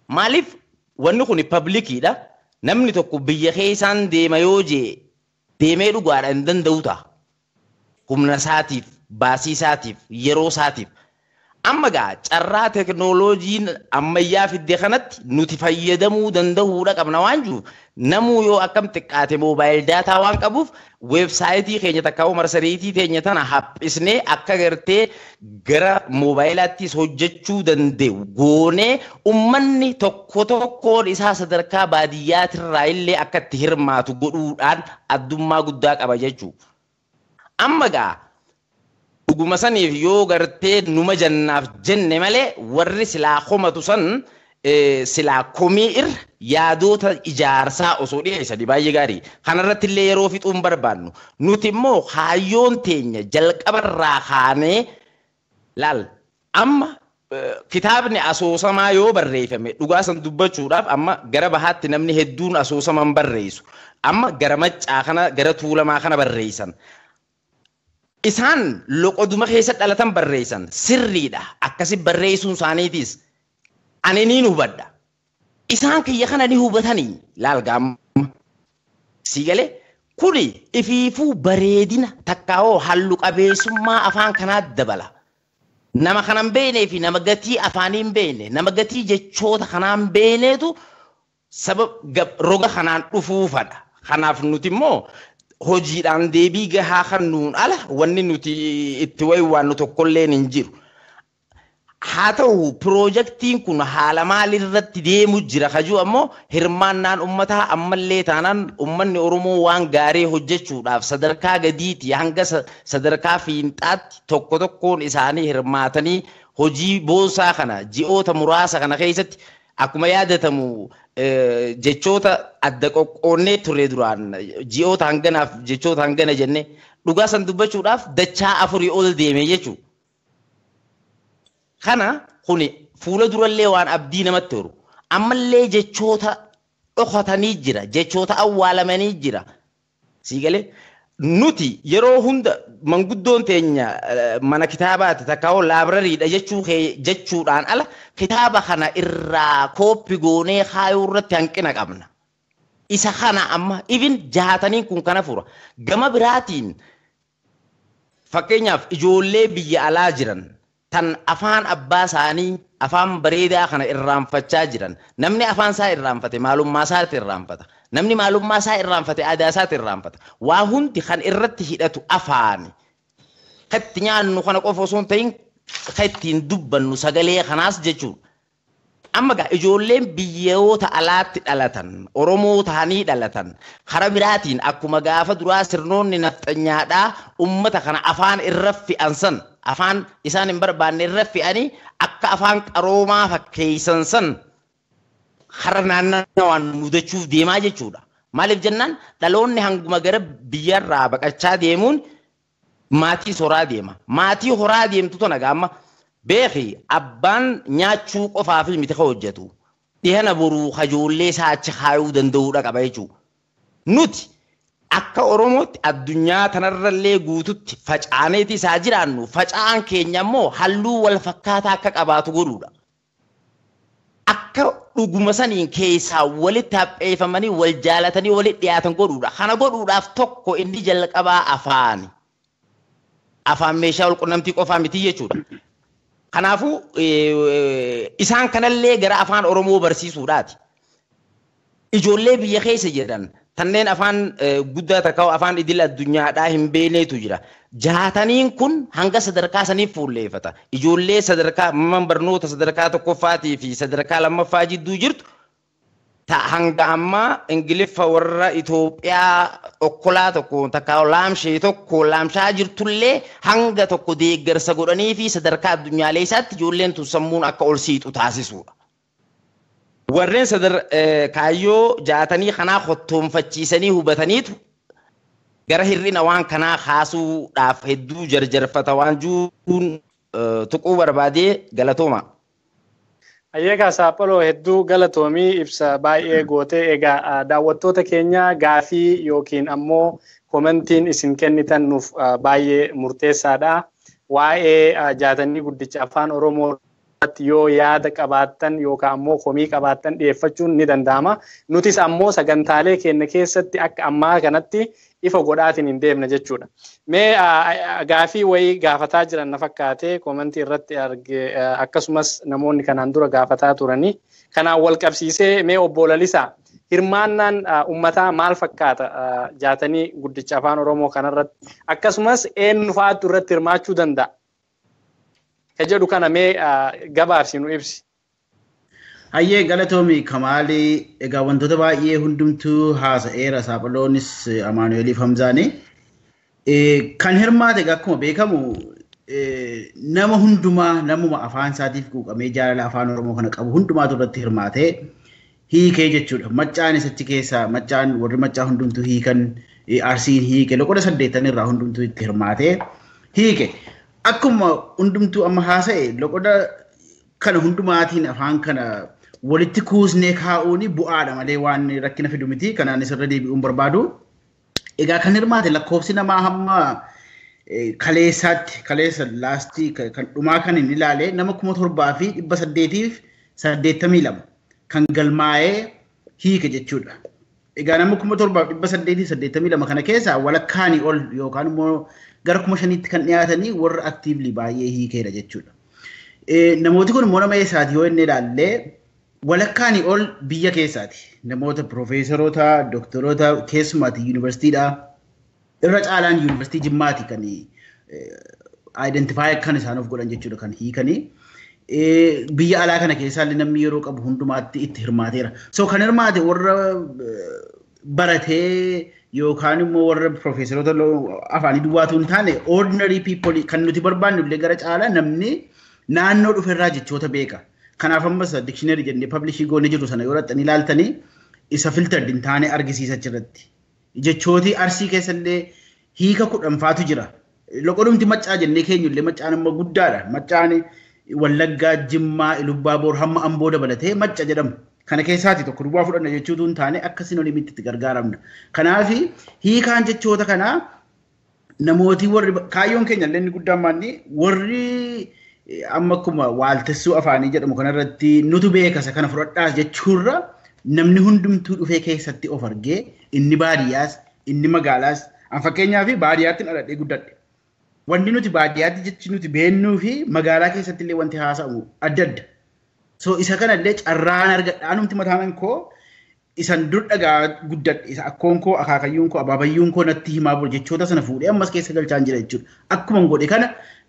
Speaker 2: Maaliif wanni kun pablikiidha. Namni tokko biyya keessaan deema yoo jee deemee dhugaadha hin danda'u ta'a. Humna isaatiif baasii isaatiif yeroo isaatiif. Amma gaa carraa teknooloojiin ammayyaa fidde kanatti nuti fayyadamuu danda'uudha qabna waan jiruuf namuu yoo akkam xiqqaate moobaayil daataa waan qabuuf weebsaayitii keenya takka marsariitii teenya tana haphisnee akka gartee gara moobaayilaatis hojjechuu danda'u goonee ummanni tokko tokkoon isaa sadarkaa baadiyyaatirraa illee akka itti hirmaatu godhuudhaan addummaa guddaa qaba jechuudha. Amma gaa dhuguma saniif yoo gartee numa jannaaf jenne malee warri silaa komatu san silaa komii irra yaadoota ijaarsaa osoo dhiyeessanii baay'ee gaarii. Kanarratti illee yeroo fixuun barbaannu. Nuti immoo kaayyoon teenya jalqabarraa kaanee laal amma kitaabni asoosamaa yoo barreeffame dhugaa san dubbachuudhaaf amma gara bahaatti namni hedduun asoosaman barreessu. Amma gara maccaa kana gara tuulamaa kana barreessan. Isaan loqoduma keessa dhalatan barreessan sirriidha. Akkasi barreessuun isaaniitis ani ni hubadha. Isaan kiyya kana ni hubatanii laal gaamma. Siigalee kuni ifiifuu bareedina takkaawoo hallu qabeessummaa afaan kanaa dabala. Nama kanan beeknee fi nama gatii afaaniin beekne nama gatii jechoota kanaan beekneetu sababa roga kanaan dhufuufadha. Kanaaf nuti immoo hojiidhaan deebii gahaa kan nuun ala wanni nuti itti waywaannu tokkolleen hin jiru. Haa ta'u piroojeektiin kun haala maalirratti deemu jira kajuu ammoo hirmaannaan ummataa ammallee taanaan ummanni Oromoo waan gaarii hojjechuudhaaf sadarkaa gadiitii hanga sadarkaa fiinxaatti tokko tokkoon isaanii hirmaatanii hojii boonsaa kana ji'oota muraasa kana keessatti akkuma yaadatamu jechoota adda qoqqoonnee ture duraan ji'oota hanganaaf jechoota hangana jenne dhugaa san dubbachuudhaaf dachaa 4 ol deeme jechuudha. Kana kuni fuula durallee waan abdii namatti horu. Ammallee jechoota dhokatanii jira, jechoota awwaalamanii jira. Siigalee nuti yeroo hunda manguddoon teenya mana kitaabaati takkaawoo laabrariidha jechuudhaan ala kitaaba kana irraa kooppi goonee kaayuu irratti hanqina qabna. Isa kana amma even jaataniin kun kana fura. Gama biraatiin fakkeenyaaf ijoollee biyya alaa jiran tan afaan abbaa isaanii afaan bareedaa kana irraanfachaa jiran namni afaan isaa irraanfate maalummaa isaatti irraanfata. Namni maalummaa isaa irraanfate aadaa isaatti irraanfata. Waa hundi kan irratti hidhatu afaani. Katti nyaannu kana qofa osoo hin ta'in kattiin dubbannu sagalee kanaas jechuudha. Amma gaa ijoolleen biyyoota alaatti dhalatan Oromoo ta'anii dhalatan karaa biraatiin akkuma gaafa duraa sirnoonni nafxanyaadhaa ummata kana afaan irra fi'ansan afaan isaan hin barbaanne irra fi'anii akka afaan qaroomaa fakkeessan san hara naannawaan mudachuuf deemaa jechuudha. Maaliif jennaan dhaloonni hanguma gara biyyarraa baqachaa deemuun maatii horaa deema. Maatii horaa deemtu tana gaamma beeki abbaan nyaachuu qofaa fi miti hojjetu. Dhihana boruu hajoollee isaa achi kaayuu danda'uudha qaba jechuudha. Nuti akka Oromootti addunyaa tanarrallee guututti facaaneeti isaa jiraannu facaan keenya immoo halluu wal fakkaataa akka qabaatu godhuudha. Akka dhuguma saniin keessaa walitti hapheeffamanii wal jaalatanii walitti dhiyaatan godhuudha. Kana godhuudhaaf tokko inni jalqabaa afaani. Afaan meeshaa wal qunnamtii qofaa miti jechuudha. Kanaafuu isaan kanallee gara afaan Oromoo barsiisuudhaati. Ijoollee biyya keessa jedhan tanneen afaan guddaa takka afaan idil addunyaadhaa hin beekneetu jira. Jaataniin kun hanga sadarkaa saniif fuulleeffata. Ijoollee sadarkaa man barnoota sadarkaa tokkoffaatii fi sadarkaa lammaffaa jidduu jirtu hanga ammaa Ingiliffa warra Itoophiyaa okkolaa tokko takka laamshee tokko laamshaa jirtullee hanga tokko deeggarsa godhanii fi sadarkaa addunyaalee isaatti ijoolleen tun sammuun akka ol siixu taasisuudha. Warreen kaayyoo jaatanii kanaa hottoonfachiisanii hubataniitu gara hir'ina waan kanaa kaasuudhaaf hedduu jarjarfata waan jiruun tuquu barbaadee galatooma.
Speaker 1: Ayyaaka Saaphaloo hedduu galatoomii ibsa baay'ee gootee egaa daawwattoota keenya gaafii yookiin ammoo komentiin isin kennitan nuuf baay'ee murteessaadha. Waa'ee jaatanii guddicha afaan Oromoo yoo yaada qabaattan yookaan ammoo komii qabaattan dhiyeeffachuun ni danda'ama. Nutis ammoo sagantaalee keenya keessatti akka ammaa kanatti ifa godhaatiin hin deemne jechuudha. Mee gaafii wayii gaafataa jiran na fakkaate koomentii irratti arge akkasumas namoonni kanaan dura gaafataa turanii kanaan wal qabsiisee mee obbo Lalisaa hirmaannaan uummataa maal fakkaata jaatanii guddicha afaan Oromoo kanarratti akkasumas eenyu fa'aatu irratti hirmaachuu danda'a? Ka jedhu kana mee gabaabsi nu ibsi.
Speaker 5: Hayyee galatoomi Kamaalii egaa wantoota baay'ee hundumtuu haasa'eera Saaphiloonis Amaanu'eeliif Hamzaanii. Kan hirmaate egaa akkuma beekamu nama hundumaa namuma afaan isaatiif quuqamee jaalala afaan Oromoo kana qabu hundumaatu irratti hirmaatee hiikee jechuudha. Maccaanis achi keessaa maccaan warri maccaa hundumtuu hiikan arsiin hiike loqoda 8 irraa hundumtuu itti hirmaatee hiike. Akkuma hundumtuu amma haasa'e loqoda kana hundumaatiin afaan kana walitti kuusnee kaa'uuni bu'aadha malee waan rakkina fidu miti. Kanaanis irra deebi'uun barbaadu. Egaa kan hirmaate lakkoofsi namaa hamma kaleessa laastii kan dhumaa kan hin ilaale nama 7,882 kan galmaa'ee hiike jechuudha. Egaa nama 7,882 kana keessaa walakkaanii ol yookaan immoo gara 5,000tti kan dhiyaatanii warra aktiivli baay'ee hiikeedha jechuudha. Namooti kun immoo nama eessaati yoo inni ilaalle walakkaanii ol biyya keessaati. Namoota piroofeesaroota, doktoroota keessumaati yuunivarsiitiidha. Irra caalaan yuunivarsiitii Jimmaati kan identifaayi kan isaan of godhan jechuudha kan hiikanii. Biyya alaa kana keessaa namni yeroo qabu hundumaatti itti hirmaateera. So kan hirmaate warra baratee yookaan immoo warra piroofeesaroota afaanii duwwaatu hin taane ordinary people kan nuti barbaannu illee gara caalaa namni naannoo dhuferraa jechoota beeka. Kanaaf ammas dictionary jennee publishii goonee jiru sana yoo raxxanii ilaaltanii isa filtered hin taane argisiisa achirratti. Jechooti arsii keessallee hiika 10 jira. Loqodumti maccaa jennee keenyu illee maccaan amma guddaadha. Maccaan Wallaggaa, Jimmaa, Ilubaaboor hamma Amboo dabalatee macca jedhamu. Kana keessaati tokko duwwaa fudhanna jechuutu hin taane akka sinonimitti itti gargaaramna. Kanaaf hiikaan jechoota kanaa namooti warri kaayyoon keenya illee inni guddaan maanni warri amma akkuma waaltessuu afaanii jedhamu kanarratti nutu beekasa kana fudhadhaas jechuurra namni hundumtuu dhufee keessatti of argee inni baadiyyaas inni magaalaas an fakkeenyaaf baadiyyaatti dhaladhee guddadhe. Wanni nuti baadiyyaatti jechi nuti beennuu fi magaalaa keessatti illee wanti haasa'u adda adda. So isa kanallee carraan argadhaanumti mataan koo isan dur dhagaa guddadhe isa akkoon koo akaakayyuun koo abaabayyuun koo natti himaa bulu jechoota sana fuudhee ammas keessa galchaan jira jechuudha. Akkuma godhe kana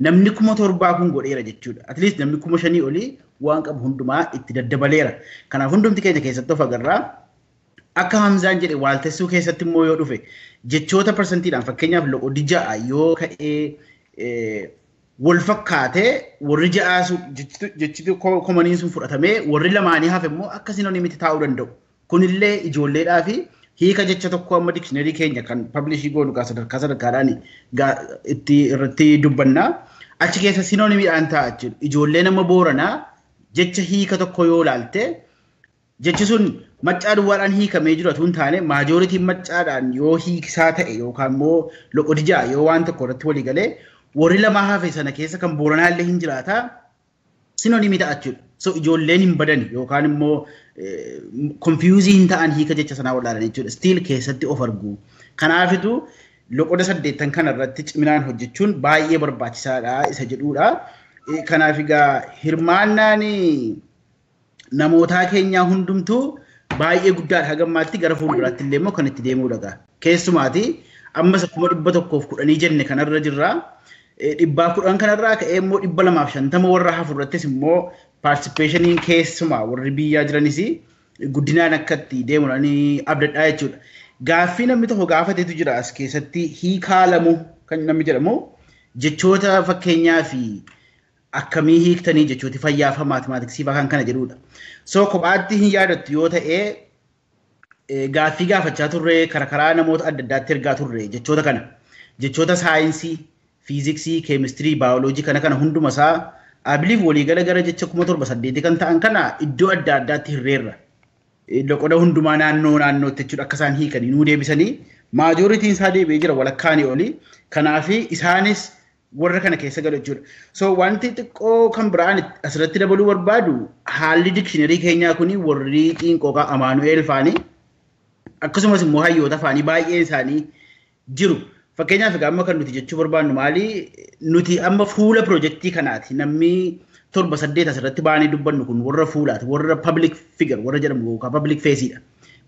Speaker 5: namni 7,000 kun godheera jechuudha. At least namni 5,000 olii waan qabu hundumaa itti daddabaleera. Kanaaf hundumti keenya keessatti of agarraa akka Hamzaan jedhe waaltessuu keessatti immoo yoo dhufe jechoota persentiidhaan fakkeenyaaf loqodi 6 yoo ka'ee wal fakkaatee warri 6 jechi komaniin sun fudhatamee warri lamaanii hafe immoo akka sinonimitti taa'uu danda'u. Kunillee ijoolleedhaa fi hiika jecha tokko amma dictionary keenya kan publishii goonu sadarkaa sadarkaadhaan irratti dubbannaa achi keessa sinonimiidhaan ta'a jechuudha. Ijoollee nama Booranaa jecha hiika tokko yoo ilaalte jechi sun maccaa duwwaadhaan hiikamee jiru osoo hin taane maajooritiin maccaadhaan yoo hiikisaa ta'e yookaan immoo loqodi 6 yoo waan tokko irratti walii galee warri lamaa hafe sana keessa kan Booranaa illee hin jiraata sinonimii ta'a jechuudha. So ijoolleen hin badan yookaan immoo confusing hin ta'an hiika jecha sanaa walaalan jechuudha. Still keessatti of argu. Kanaafitu loqoda 8 kanarratti ciminaan hojjechuun baay'ee barbaachisaadha isa jedhuudha. Kanaaf egaa hirmaannaan namootaa keenyaa hundumtuu baay'ee guddaadha. Hagammaatti gara fuulduraatti illee immoo kan itti deemuudha. Keessumaati ammas akkuma 110 jenne kanarra jirra. 110 kanarraa ka'ee immoo 250 warra hafurrattis immoo participationiin keessumaa warri biyyaa jiranis guddinaan akka itti deemuudhaan abdadhaa jechuudha. Gaaffii namni tokko gaafateetu jira as keessatti hiikaa lamu kan namni jedhamu jechoota fakkeenyaa fi akkamii hiiktanii jechooti fayyaa fi maatimaatiksii fa'aa kan kana jedhudha. So kophaatti hin yaadattu yoo ta'e gaaffii gaafachaa turre karaa namoota adda addaatti ergaa turre jechoota kana jechoota saayinsii, fiiziksii, keemistirii, baayoloojii kana hunduma isaa abiliif waliigala gara jecha 7,800 kan ta'an kana iddoo adda addaatti hirreerra. Loqoda hundumaa naannootti jechuudha akka isaan hiikanii nuu deebisanii maajooritiin isaa deebi'ee jira walakkaanii olii. Kanaaf isaanis warra kana keessa galu jechuudha. So wanti xiqqoo kan biraan asirratti dabaluu barbaadu haalli dikshiinarii keenyaa kuni warri xiinqooqaa Amaanu'eel faanii akkasumas immoo hayyoota faanii baay'een isaanii jiru. Fakkeenyaaf egaa amma kan nuti jechuu barbaannu maali nuti amma fuula piroojeektii kanaati namni 7-8 asirratti baanii dubbannu kun warra fuulaati warra public figure warra jedhamu yookaan public faceidha.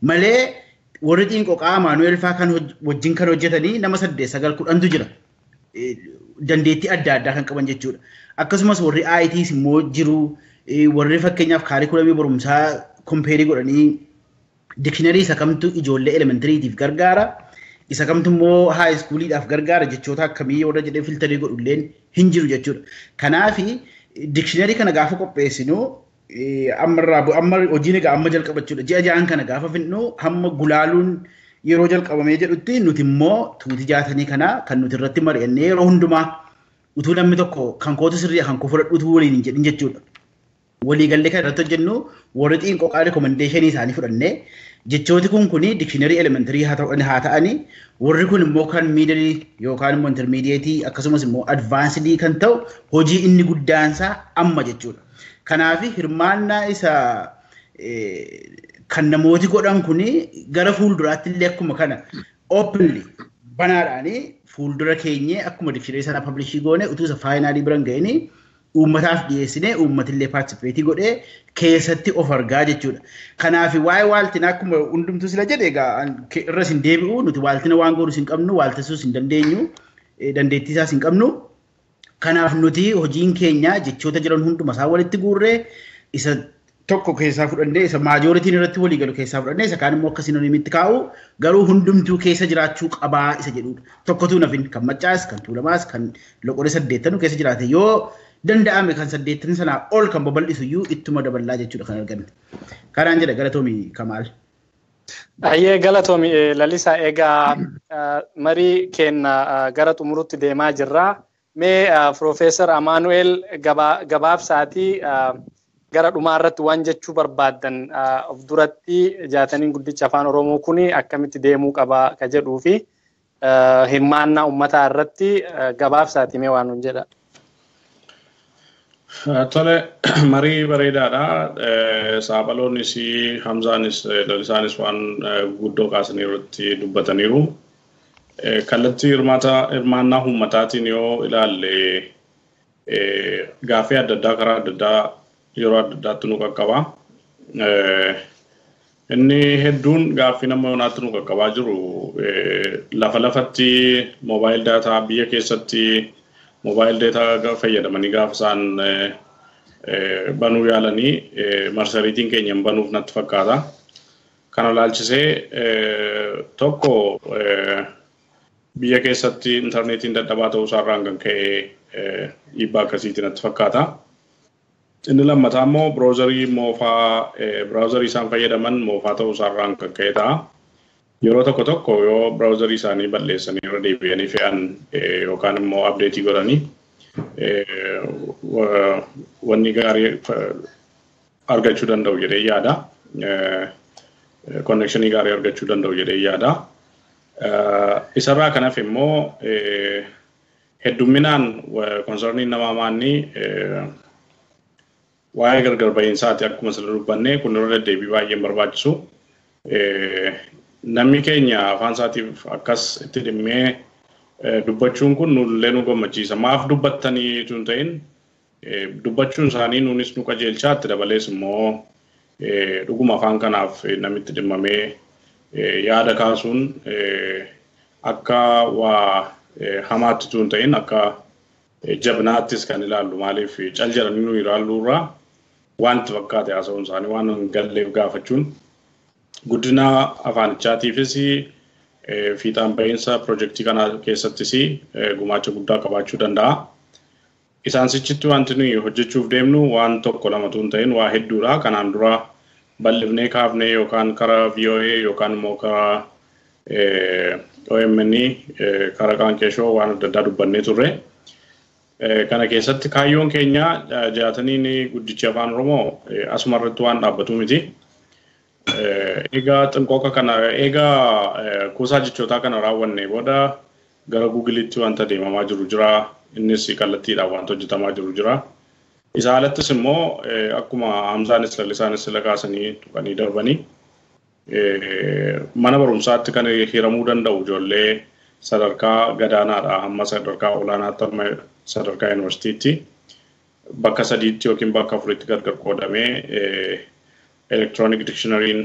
Speaker 5: Malee warri xiinqooqaa Amaanu'eel faa kan wajjin kan hojjetanii nama 8-9-10tu jira. Dandeettii adda addaa kan qaban jechuudha. Akkasumas warri ITs immoo jiru warri fakkeenyaaf kaarikulamii barumsaa kompeerii godhanii dikshiinarii isa kamtu ijoollee elementaariitiif gargaara isa kamtu immoo haayiskuuliidhaaf gargaara jechoota akkamii warra jedhee filtarii godhulleen hin jiru jechuudha. Kanaaf dikshiinarii kana gaafa qopheessinu amma hojiin egaa amma jalqabachuudha. Ji'a ja'an kana gaafa finnu hamma gulaaluun yeroo jalqabamee jedhutti nuti immoo tuuti jaatanii kana kan nuti irratti mari'annee yeroo hundumaa utuu namni tokko kan kootu sirrii kan koo fudhadhuutu waliin hin jedhin jechuudha. Waliigallee kan irratti hojjennu warri xiinqooqaa rikomendeeshinii isaanii fudhannee jechooti kuni dikshiinarii elementarii haa ta'anii warri kun immoo kan miidilii yookaan immoo intermidiyeetii akkasumas immoo advaansidii kan ta'u hojii inni guddaansaa amma jechuudha. Kanaaf hirmaannaa isa kan namooti godhan kuni gara fuulduraatti illee akkuma kana openly banaadhaanii fuuldura keenyee akkuma dikshiinarii sana pablishii goone utuu isa faayinaalii biran ga'anii uummataaf dhiyeessinee uummatillee paartisipeetii godhee keessatti of argaa jechuudha. Kanaaf waa'ee waaltinaa akkuma hundumtuu sila jedhe egaa irras hin deebi'u nuti waaltina waan goonus hin qabnu waaltisuus hin dandeenyu dandeettii isaas hin qabnu. Kanaaf nuti hojiin keenya jechoota jiran hunduma isaa walitti guurree isa tokko keessaa fudhannee isa maajooritiin irratti walii galu keessaa fudhannee isa kaan immoo akka sinoniimitti kaa'u garuu hundumtuu keessa jiraachuu qabaa isa jedhudha. Tokkotu nafin kan maccaas kan tuulamaas kan loqolee 8 keessa jiraate yoo danda'ame kan 8 sanaa ol kan babal'isu iyyuu ittuma daballaa jechuudha kan arganne. Karaan jedha Galatoomii Kamaal.
Speaker 1: Ayyee Galatoomi Lalisaa egaa marii keenya gara xumurutti deemaa jirra. Mee Profeesar Amaanu'eel gabaabsaatii gara dhumaa irratti waan jechuu barbaaddan of duratti jaataniin guddicha afaan Oromoo kuni akkamitti deemuu qaba ka jedhuu fi hirmaannaa uummataa irratti gabaabsaatii mee waan jedha.
Speaker 3: Tole marii bareedaadha. Saaphaloonis Hamzaanis Lalisaanis waan guddoo kaasanii irratti dubbataniiru. Kallattii hirmaannaa uummataatiin yoo ilaalle gaaffii adda addaa karaa adda addaa yeroo adda addaatti nu qaqqaba. Inni hedduun gaaffii nama yoonaatti nu qaqqabaa jiru lafa lafatti moobaayil daataa biyya keessatti moobaayil daataa fayyadamanii gaafa isaan banuu yaalanii marsariitiin keenya hin banuuf natti fakkaata. Kana ilaalchisee tokko biyya keessatti intarneetiin dadhabaa ta'uu isaarraan kan ka'e dhiibbaa akkasiitiin natti fakkaata. Inni lammataa immoo biraazarii isaan fayyadaman moofaa ta'uu isaarraan kan ka'e ta'a. Yeroo tokko yoo biraazarii isaanii balleessanii irra deebi'anii fe'an yookaan immoo abdeetii godhanii wanni gaarii argachuu danda'u jedhee yaada. Konnekshinii gaarii argachuu danda'u jedhee yaada. Isarraa kanaaf immoo heddumminaan konsarniin namaa maanni waa'ee gargar ba'iinsaati akkuma sila dubbanne kun irra deddeebii baay'een barbaachisu. Namni keenya afaan isaatiif akkas itti dhimmee dubbachuun kun nullee nu gammachiisa. Maaf dubbattanii tun ta'in dubbachuun isaanii nuunis nu qajeelchaa itti dabalees immoo dhuguma afaan kanaaf namitti dhimmamee yaada kaasuun akka waa hamaatti tun ta'in akka jabnaattis kan ilaallu maaliif cal jedhanii nu ilaallu irraa wanti fakkaate haasa'uun isaanii waan hin galleef gaafachuun guddina afaanichaatiifis fiixaan ba'iinsa piroojeektii kana keessattis gumaacha guddaa qabaachuu danda'a. Isaan sichitti wanti nuyi hojjechuuf deemnu waan tokko lamatu hin ta'in waa hedduudha. Kanaan dura bal'ifnee kaafnee yookaan karaa VOA yookaan immoo karaa OMN karaa qaanqeeshoo waan adda addaa dubbannee turre. Kana keessatti kaayyoon keenya jaataniin guddichi afaan Oromoo asuma irratti waan dhaabbatu miti. Egaa xinqooqa kana egaa kuusaa jechootaa kana raawwanne booda gara Googleetti wanta deemamaa jiru jira. innis kallattiidhaan wanta hojjetamaa jiru jira. Isa alattis immoo akkuma Hamzaanis Lallisaanis kaasanii tuqanii darbanii mana barumsaatti kan hiramuu danda'u ijoollee sadarkaa gadaanaadhaa hamma sadarkaa olaanaatti amma sadarkaa yuunivarsiitiitti bakka sadiitti yookiin bakka afuritti gargar qoodamee electronic dictionary'n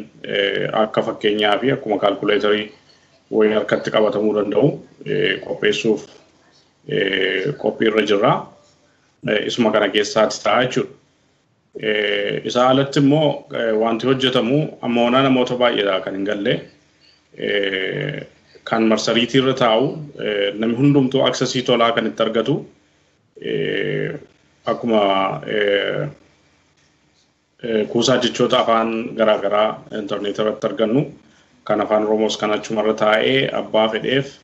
Speaker 3: akka fakkeenyaa fi akkuma calculatorii wayii harkatti qabatamuu danda'u qopheessuuf qophii irra jirra. Isuma kana keessaatti ta'a jechuudha. Isa alatti immoo wanti hojjetamu amma ona namoota baay'eedha kan hin galle kan marsariitii irra taa'u namni hundumtuu aksesii tolaa kan itti argatu akkuma kuusaa jechoota afaan garaagaraa intarneetii irratti argannu kan afaan Oromoos kan achumarra taa'ee abbaa fedheef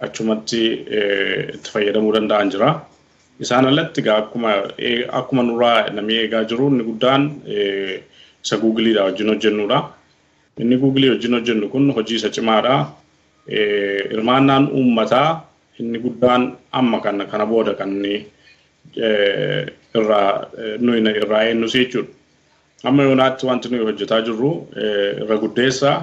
Speaker 3: achumatti itti fayyadamuu danda'an jira. Isaan alatti akkuma nurraa namni eegaa jiru inni guddaan isa Googleedha wajjin hojjennudha. Inni Google wajjin hojjennu kun hojii isa cimaadha. Hirmaannaan uummataa inni guddaan amma kana booda kan irraa eenyus jechuudha. Amma yoonaatti wanti nuyi hojjetaa jirru irra guddeessa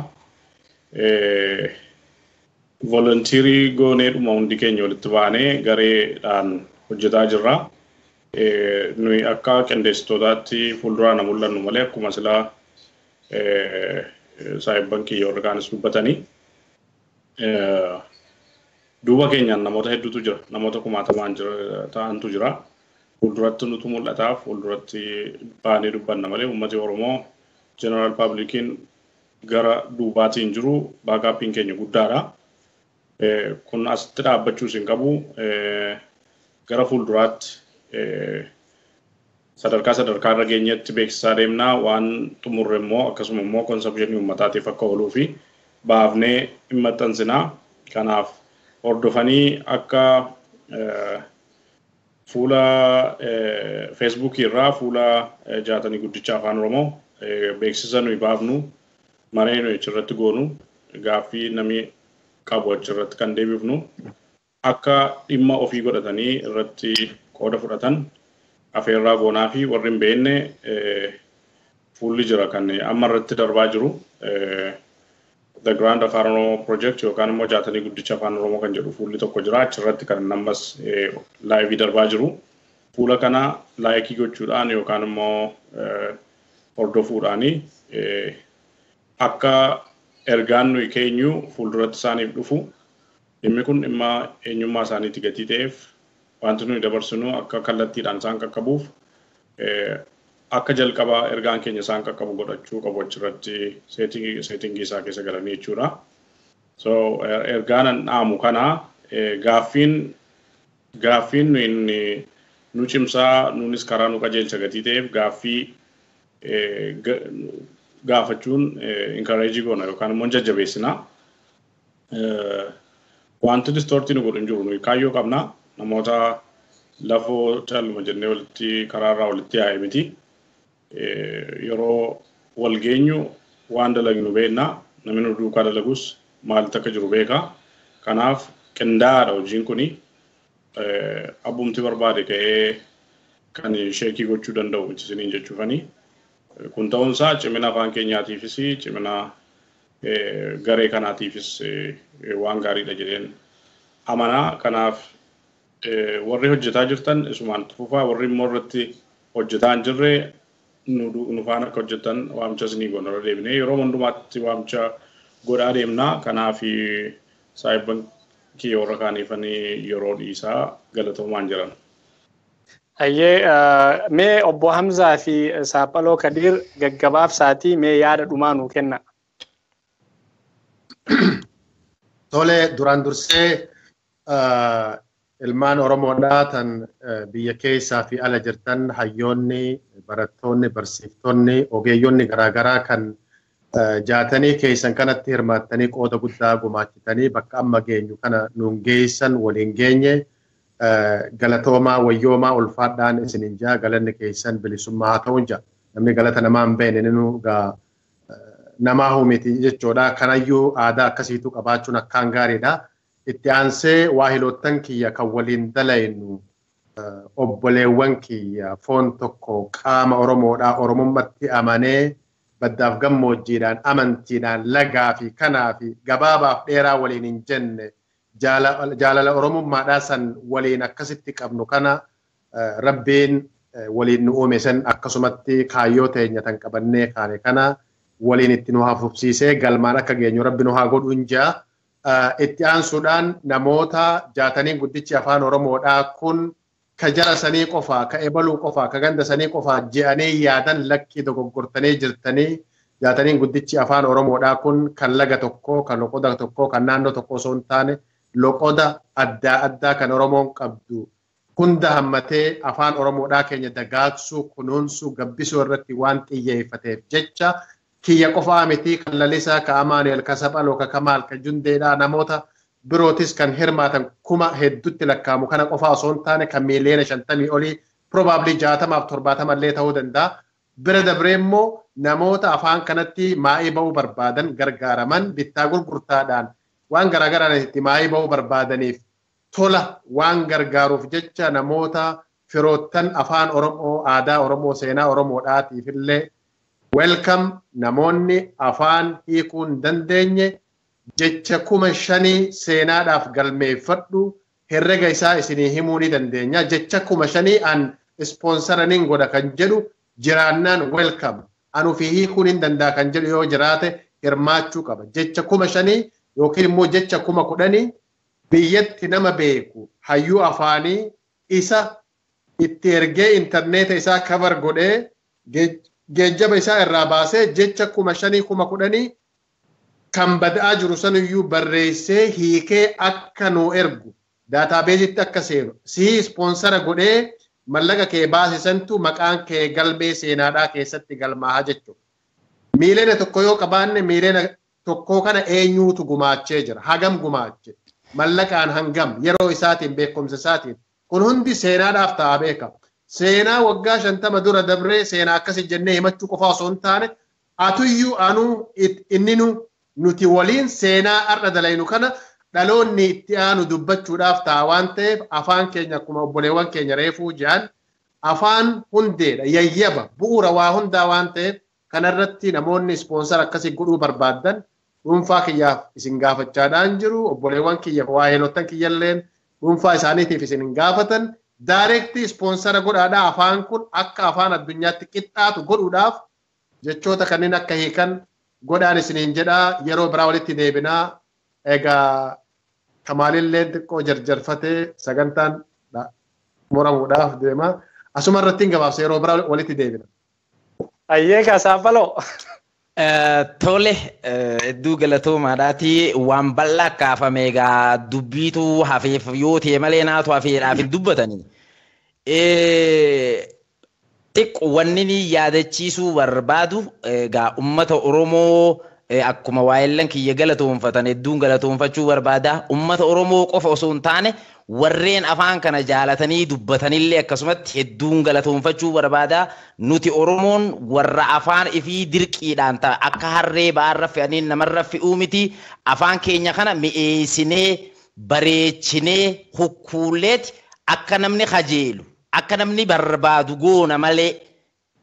Speaker 3: volunteerii gooneedhuma hundi keenya walitti baanee gareedhaan hojjetaa jirra. Nuyi akka qindeessitootaatti fuulduraan mul'annu malee akkuma silaa saayibban kiyya warra kaanis dubbatanii duuba keenyaan namoota hedduutu jira. Namoota kumaatamaan ta'antu jira. Fuulduratti nutu mul'ata. Fuulduratti baanee dubbanna malee uummati Oromoo general publiciin gara duubaatiin jiru baakaappiin keenya guddaadha. Kun asitti dhaabbachuus hin qabu. Gara fuulduraatti sadarkaa irra geenyetti beeksisaa deemnaa waan xumurre immoo akkasuma immoo konsepshinii uummataatiif akka ooluu fi baafnee hin maxxansinaa. Kanaaf hordofanii akka fuula Facebook irraa fuula Jaatanii Guddicha Afaan Oromoo beeksisa nuyi baafnu maree nuyi achirratti goonu gaaffii namni qabu achirratti kan deebifnu akka dhimma ofii godhatanii irratti qooda fudhatan afeerraa goonaa fi warri hin beekne fuulli jira kan amma irratti darbaa jiru. The Grand Afaan Oromoo Project yookaan immoo Jaatanii Guddicha Afaan Oromoo kan jedhu fuulli tokko jira. Achirratti kan ammas laayivii darbaa jiru. Fuula kana laayikii gochuudhaan yookaan immoo hordofuudhaani akka ergaan nuyi keenyu fuulduratti isaaniif dhufu dhimmi kun dhimma eenyummaa isaaniitti gatii ta'eef wanti nuyi dabarsinu akka kallattiidhaan isaan qaqqabuuf akka jalqabaa ergaan keenya isaan qaqqabu godhachuu qabu achirratti seetingii isaa keessa galanii jechuudha. So ergaan dhaamu kana gaaffiin nu cimsaa nuunis karaa nu qajeelcha gatii ta'eef gaaffii gaafachuun encourage goona yookaan immoo jajjabeessina. Wanti distortii nu godhu hin jiru nuyi kaayyoo qabna namoota lafoo caaluma jennee walitti karaarraa walitti yaa'e miti. Yeroo wal geenyu waan dalagnu beekna namni nu duukaa dalagus maalitti akka jiru beeka. Kanaaf qindaa'aadha hojiin kuni abbumti barbaade ka'ee kan sheekii gochuu danda'u miti isiniin jechuufanii. Kun ta'uunsaa cimina afaan keenyaatiifis cimina garee kanaatiifis waan gaariidha jedheen amanaa. Kanaaf warri hojjetaa jirtan isumaan fufaa warri immoo irratti hojjetaa hin jirre nu faana akka hojjetan waamicha isinii goonarra deebinee yeroo hundumaatti waamicha godhaa deemnaa. Kanaaf saayibban kiyya warra kaaniifanii yeroo dhiisaa galatoomaan jiran.
Speaker 1: Ayyee mee obbo Hamzaa fi Saaphaloo Kadir gaggabaaf saatii mee yaada dhumaa nuu kenna.
Speaker 4: Tole duraan dursee ilmaan Oromoodhaa tan biyya keessaa fi ala jirtan hayyoonni, barattoonni, barsiiftonni, ogeeyyonni garaagaraa kan jaatanii keessan kanatti hirmaattanii qooda guddaa gumaachitanii bakka amma geenyu kana nuun geessan waliin geenye galatoomaa wayyoomaa ulfaadhaan isinin jaa galanni keessan bilisummaa haa ta'uun jaa namni galata namaa hin beekne ninu namaa humiti jechuudha. Kanayyuu aadaa akkasiitu qabaachuun akkaan gaariidha. Itti aansee waahiloottan kiyya kan waliin dalaynu obboleewwan kiyya foon tokko qaama Oromoodhaa Oromummatti amanee baddaaf gammoojjiidhaan amantiidhaan lagaa fi kanaa fi gabaabaaf dheeraa waliin hin jenne jaalala Oromummaadhaa san waliin akkasitti qabnu kana Rabbiin waliin nu uume san akkasumatti kaayyoo teenya tan qabannee kaane kana waliin itti nu hafufsiisee galmaan akka geenyu Rabbi nu haa godhu injaa. Itti aansuudhaan namoota jaatanii guddichi afaan Oromoodhaa kun ka jara sanii qofaa, ka ebaluu qofaa, ka ganda sanii qofaa je'anii yaadan lakkii dogoggortanii jirtanii jaatanii guddichi afaan Oromoodhaa kun kan laga tokkoo, kan loqoda tokkoo, kan naannoo tokkoo osoo hin taane loqoda addaa addaa kan Oromoon qabdu hunda hammatee afaan Oromoodhaa keenya dagaagsuu, kunuunsuu, gabbisuu irratti waan xiyyeeffateef jecha kiyya qofaa miti kan lalisaa, ka Amaanuel, ka Saphaloo, ka Kamaal, ka Jundeedhaa namoota birootis kan hirmaatan kuma hedduutti lakkaamu kana qofaa osoo hin taane kan miiliyoona 50 olii probably 60-70 illee ta'uu danda'a. Bira dabree immoo namoota afaan kanatti maa'ii ba'uu barbaadan gargaaraman bittaa gurgurtaadhaan waan garaagaraan itti maa'ii ba'uu barbaadaniif tola waan gargaaruuf jecha namoota firoottan afaan Oromoo, aadaa Oromoo, seenaa Oromoodhaatiif illee welcome namoonni afaan hiikuu hin dandeenye jecha 5,000 seenaadhaaf galmeeffadhu herrega isaa isinii himuu ni dandeenya jecha 5,000 an ispoonsaraniin godha kan jedhu jiraannaan welcome anu fi hiikuun hin danda'a kan jedhu yoo jiraate hirmaachuu qaba jecha 5,000 yookiin immoo jecha 10,000 biyyatti nama beeku hayyuu afaanii isa itti ergee intarneeta isaa kabar godhee geejjaba isaa irraa baasee jecha 5,000 10,000 kan bada'aa jiru saniyyuu barreessee hiikee akka nu ergu daataabeezitti akka seenu si ispoonsara godhee mallaqa kee baasisantu maqaan kee galmee seenaadhaa keessatti galmaaha jechuudha. Miiliyoona tokko yoo qabaanne miiliyoona tokkoo kana eenyuutu gumaachee jira hagam gumaache mallaqaan hangam yeroo isaatiin beekumsa isaatiin kun hundi seenaadhaaf ta'a beeka. Seenaa waggaa 50 dura dabree seenaa akkasii jennee himachuu qofaa osoo hin taane atuyyuu anuu inninu nuti waliin seenaa har'a dalaynu kana dhaloonni itti aanu dubbachuudhaaf ta'a waan ta'eef afaan keenya akkuma obboleewwan keenya reefuu jedhan afaan hundeedha yayyaba bu'uura waa hundaa waan ta'eef kanarratti namoonni ispoonsar akkasii godhuu barbaadan dhuunfaa kiyyaaf isin gaafachaadhaan jiru obboleewwan kiyyaaf waa heelottan kiyyalleen dhuunfaa isaaniitiif isin gaafatan daareektii ispoonsara godhaadhaa afaan kun akka afaan addunyaatti qixxaatu godhuudhaaf jechoota kanneen akka hiikan godhaan isiniin jedhaa yeroo biraa walitti deebinaa egaa Kamaalillee xiqqoo jarjarfatee sagantaan muramuudhaaf deema asuma irratti hin gabaabsa yeroo biraa walitti deebina.
Speaker 1: Ayyee Saphaloo.
Speaker 2: Tole hedduu galatoomaadhaati waan bal'aa kaafame egaa dubbiitu hafeef yoo ta'e malee naatu hafeedhaaf hin dubbatanii. Xiqqoo wanni ni yaadachiisuu barbaadu egaa uummata Oromoo akkuma waa'ellan kiyya galatoonfatan hedduun galatoonfachuu barbaada. Uummata Oromoo qofa osoo hin taane warreen afaan kana jaalatanii dubbatanillee akkasumatti hedduun galatoonfachuu barbaada. Nuti Oromoon warra afaan ifii dirqiidhaan ta'a akka harree ba'aarra fe'anii namarra fe'uu miti. Afaan keenya kana mi'eessinee bareechinee hukkuulleeti akka namni kajeelu akka namni barbaadu goona malee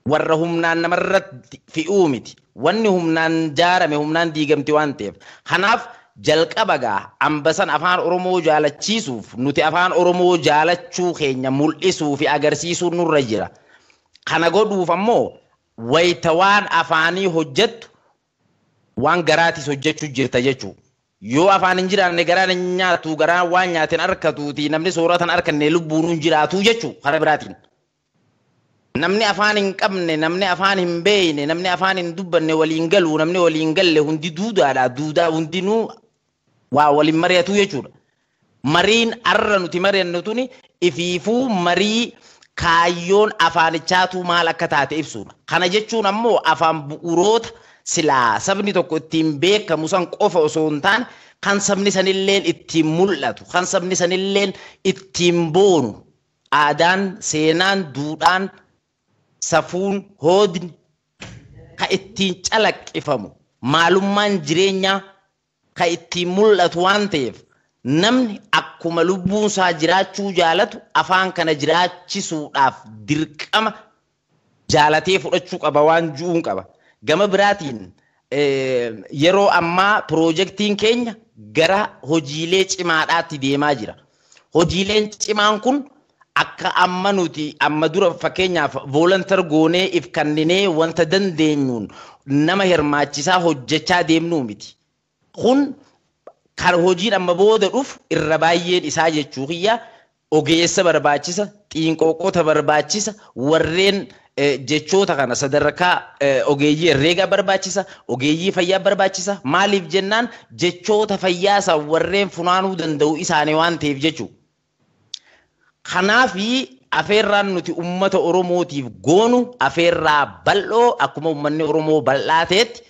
Speaker 2: warra humnaan namarratti fe'uu miti. Wanni humnaan jaarame humnaan diigamti waan ta'eef kanaaf jalqaba gaa ambasan afaan Oromoo jaalachiisuuf nuti afaan Oromoo jaalachuu keenya mul'isuu fi agarsiisuu nurra jira. Kana godhuuf ammoo wayita waan afaanii hojjettu waan garaatis hojjechuu jirta jechuudha. Yoo afaan hin jiraanne garaan hin nyaatu garaan waan nyaateen harkatuuti namni sooratan harkanne lubbuun hin jiraatu jechuudha karaa biraatiin. Namni afaan hin qabne, namni afaan hin beeyne, namni afaan hin dubbanne waliin galu, namni waliin galle hundi duudaadha. Duudaa hundinuu waa waliin mari'atu jechuudha. Mariin arra nuti mari'annu tuni ifiifuu marii kaayyoon afaanichaatu maal akka taate ibsuudha. Kana jechuun ammoo afaan bu'uuroota silaa sabni tokko ittiin beekamu san qofa osoo hin taane kan sabni sanilleen ittiin mul'atu, kan sabni sanilleen ittiin boonu, aadaan, seenaan, duudhaan, safuun, hoodni ka ittiin calaqqifamu, maalummaan jireenyaa ka ittiin mul'atu waan ta'eef namni akkuma akkuma lubbuun isaa jiraachuu jaalatu afaan kana jiraachisuudhaaf dirqama jaalatee fudhachuu qaba waan ju'uun qaba. Gama biraatiin yeroo ammaa piroojeektiin keenya gara hojiilee cimaadhaatti deemaa jira. Hojiileen cimaan kun akka amma nuti amma dura fakkeenyaaf volunteer goonee if kanninee wanta dandeenyuun nama hirmaachisaa hojjechaa deemnuu miti. Kun kan hojiin amma booda dhufu irra baay'een isaa jechuu kiyya ogeessa barbaachisa, xiinqooqota barbaachisa, warreen jechoota kana sadarkaa ogeeyyii herreegaa barbaachisa, ogeeyyii fayyaa barbaachisa. Maaliif jennaan jechoota fayyaasaa warreen funaanuu danda'u isaanii waan ta'eef jechuu. Kanaafi afeerraan nuti ummata Oromootiif goonu afeerraa bal'oo akkuma ummanni Oromoo bal'aa ta'etti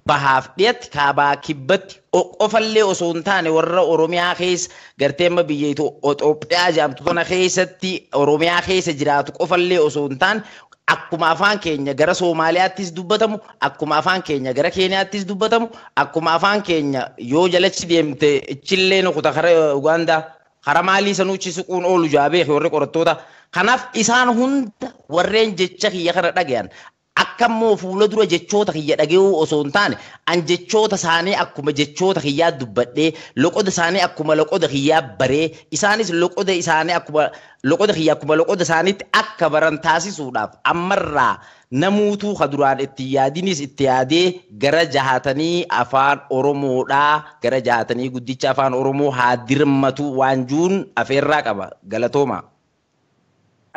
Speaker 2: bahaaf dhiyaatti kaabaa kibbatti qofallee osoo hin taane warra Oromiyaa keessa gartee amma biyya Itoophiyaa jedhamtu kana keessatti Oromiyaa keessa jiraatu qofallee osoo hin taane akkuma afaan keenya gara Soomaaliyaattis dubbatamu, akkuma afaan keenya gara Keeniyaattis dubbatamu, akkuma afaan keenya yoo jalachi deemte ichillee nukuta kara Ugaandaa kara maalii sanuuchi siquun oolu jaabee warri qorattoota. Kanaaf isaan hunda warreen jecha kiyya kana dhagayan akkammoo fuula dura jechoota kiyya dhaga'uu osoo hin taane an jechoota isaanii akkuma jechoota kiyyaa dubbadhee loqoda isaanii akkuma loqoda kiyyaa baree isaanis loqoda isaanii akkuma loqoda kiyyaa akkuma loqoda isaaniitti akka baran taasisuudhaaf ammarraa namuutuu kaduraan itti yaadinis itti yaadee gara jaatanii afaan Oromoodhaa gara jaatanii guddicha afaan Oromoo haa dirmatu waan juun afeerraa qaba. Galatooma.